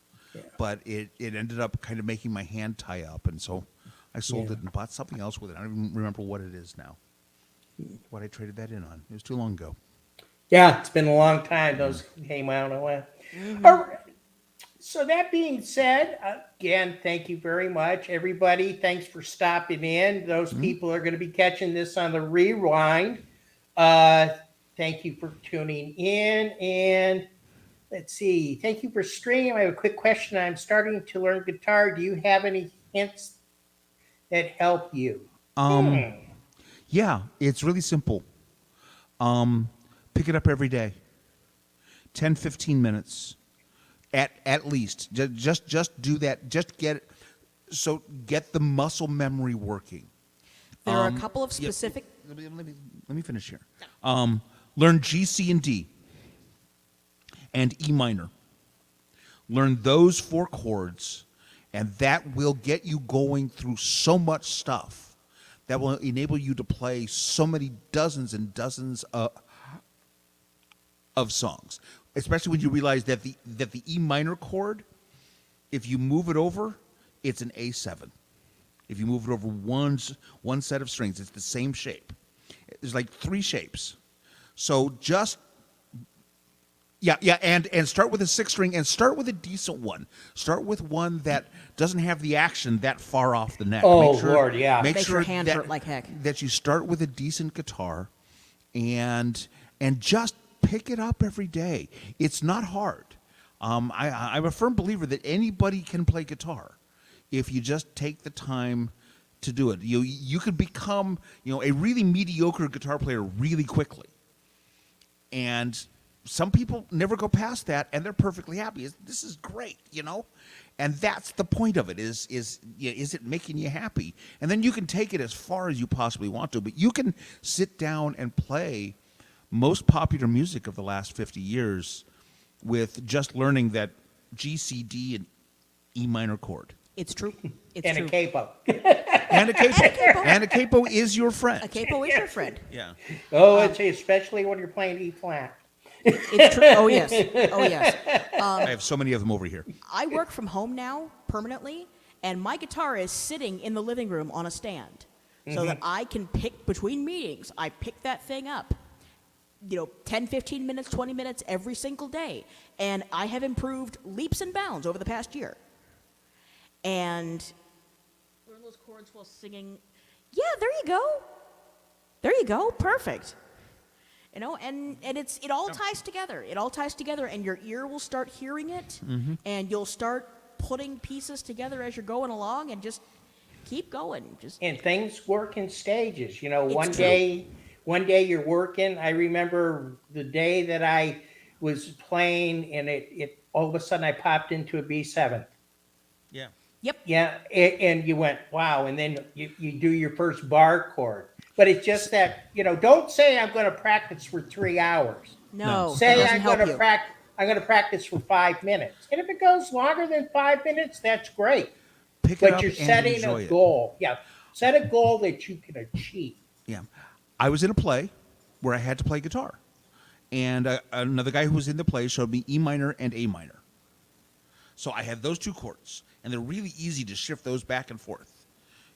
but it ended up kind of making my hand tie up, and so I sold it and bought something else with it. I don't even remember what it is now. What I traded that in on. It was too long ago. Yeah, it's been a long time. Those came out and went. All right. So that being said, again, thank you very much, everybody. Thanks for stopping in. Those people are going to be catching this on the rewind. Thank you for tuning in. And let's see. Thank you for streaming. I have a quick question. I'm starting to learn guitar. Do you have any hints that help you? Yeah, it's really simple. Pick it up every day. 10, 15 minutes. At least. Just do that. Just get the muscle memory working. There are a couple of specific... Let me finish here. Learn G, C, and D. And E minor. Learn those 4 chords, and that will get you going through so much stuff. That will enable you to play so many dozens and dozens of songs, especially when you realize that the E minor chord, if you move it over, it's an A7. If you move it over one set of strings, it's the same shape. There's like 3 shapes. So just and start with a 6 string, and start with a decent one. Start with one that doesn't have the action that far off the neck. Oh, Lord, yeah. Makes your hand hurt like heck. That you start with a decent guitar, and just pick it up every day. It's not hard. I'm a firm believer that anybody can play guitar if you just take the time to do it. You could become a really mediocre guitar player really quickly. And some people never go past that, and they're perfectly happy. This is great, and that's the point of it. Is it making you happy? And then you can take it as far as you possibly want to, but you can sit down and play most popular music of the last 50 years with just learning that G, C, D, and E minor chord. It's true. It's And true. a capo. And a capo. And a capo is your friend. A capo is your friend. Yeah. Oh, it's especially when you're playing E flat. It's true. Oh yes. Oh yes. I have so many of them over here. I work from home now permanently, and my guitar is sitting in the living room on a stand, so that I can pick between meetings. I pick that thing up, 10, 15 minutes, 20 minutes every single day, and I have improved leaps and bounds over the past year. And learn those chords while singing. Yeah, there you go. There you go. Perfect. And it all ties together. It all ties together, and your ear will start hearing it, and you'll start putting pieces together as you're going along, and just keep going. And things work in stages. One true. day you're working. I remember the day that I was playing, and it all of a sudden I popped into a B7. Yeah. Yep. Yeah, and you went, wow, and then you do your first bar chord. But it's just that, don't say I'm going to practice for 3 hours. No. Say that doesn't I'm help going to you. I'm going to practice for 5 minutes. And if it goes longer than 5 minutes, that's great. Pick it But up you're and setting enjoy a it. goal. Yeah, set a goal that you can achieve. Yeah. I was in a play where I had to play guitar. And another guy who was in the play showed me E minor and A minor. So I had those two chords. And they're really easy to shift those back and forth.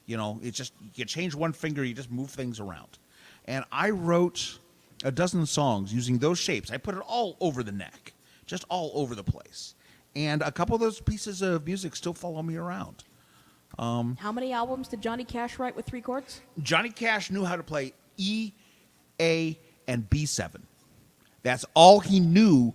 It's just, you change one finger, you just move things around. And I wrote a dozen songs using those shapes. I put it all over the neck, just all over the place. And a couple of those pieces of music still follow me around. How many albums did Johnny Cash write with 3 chords? Johnny Cash knew how to play E, A, and B7. That's all he knew.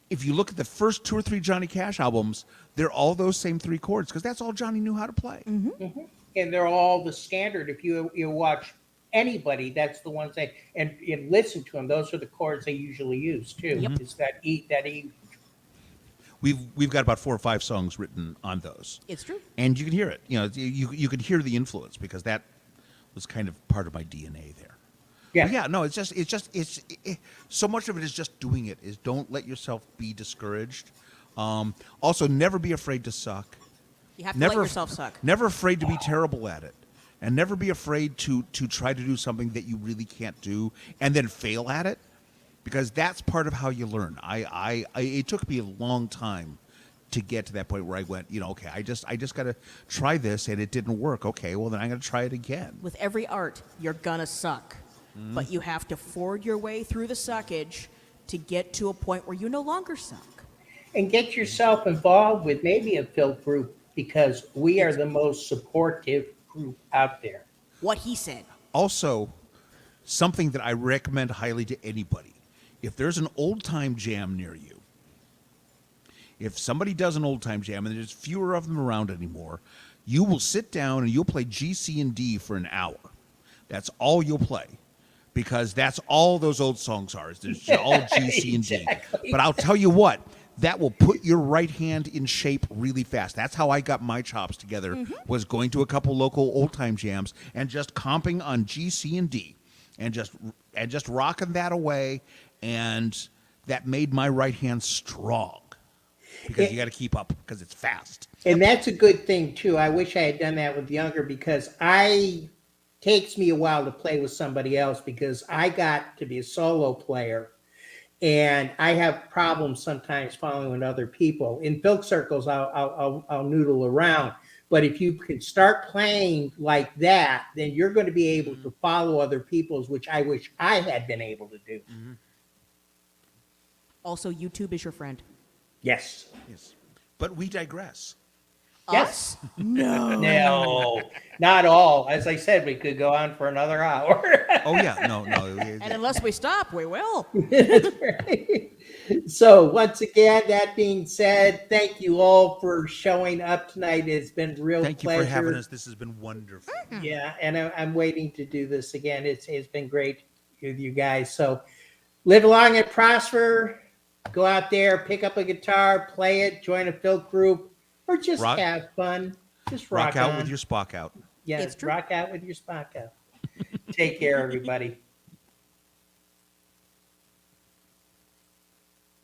If you look at the first 2 or 3 Johnny Cash albums, they're all those same 3 chords, because that's all Johnny knew how to play. And they're all the standard. If you watch anybody, that's the ones and listen to them. Those are the chords they usually use too. Yep. It's that E. We've got about 4 or 5 songs written on those. It's true. And you can hear it. You can hear the influence, because that was kind of part of my DNA there. Yeah. But yeah, no, it's so much of it is just doing it. Is don't let yourself be discouraged. Also, never be afraid to suck. You have to let yourself suck. Never afraid to be terrible at it, and never be afraid to try to do something that you really can't do and then fail at it, because that's part of how you learn. It took me a long time to get to that point where I went, okay, I just got to try this, and it didn't work. Okay, well then I'm going to try it again. With every art, you're gonna suck. But you have to ford your way through the suckage to get to a point where you no longer suck. And get yourself involved with maybe a Filk group, because we are the most supportive group out there. What he said. Also, something that I recommend highly to anybody: if there's an old time jam near you, if somebody does an old time jam and there's fewer of them around anymore, you will sit down and you'll play G, C, and D for an hour. That's all you'll play, because that's all those old songs are. It's all G, C, and D. Exactly. But I'll tell you what, that will put your right hand in shape really fast. That's how I got my chops together, was going to a couple local old-time jams and just comping on G, C, and D, and just rocking that away, and that made my right hand strong, because you got to keep up, because it's fast. And that's a good thing too. I wish I had done that with younger, because takes me a while to play with somebody else, because I got to be a solo player. And I have problems sometimes following other people. In Filk circles, I'll noodle around. But if you can start playing like that, then you're going to be able to follow other people's, which I wish I had been able to do. Also, YouTube is your friend. Yes. Yes. But we digress. Yes. Us? No. No, not all. As I said, we could go on for another hour. Oh, yeah. No. And unless we stop, we will. So once again, that being said, thank you all for showing up tonight. It's been a real Thank you pleasure. for having us. This has been wonderful. Yeah, and I'm waiting to do this again. It's been great with you guys. So live long and prosper. Go out there, pick up a guitar, play it, join a Filk group, or just Rock- have fun. Just Rock out on. with your Spock out. Yes, It's true. rock out with your Spock out. Take care, everybody.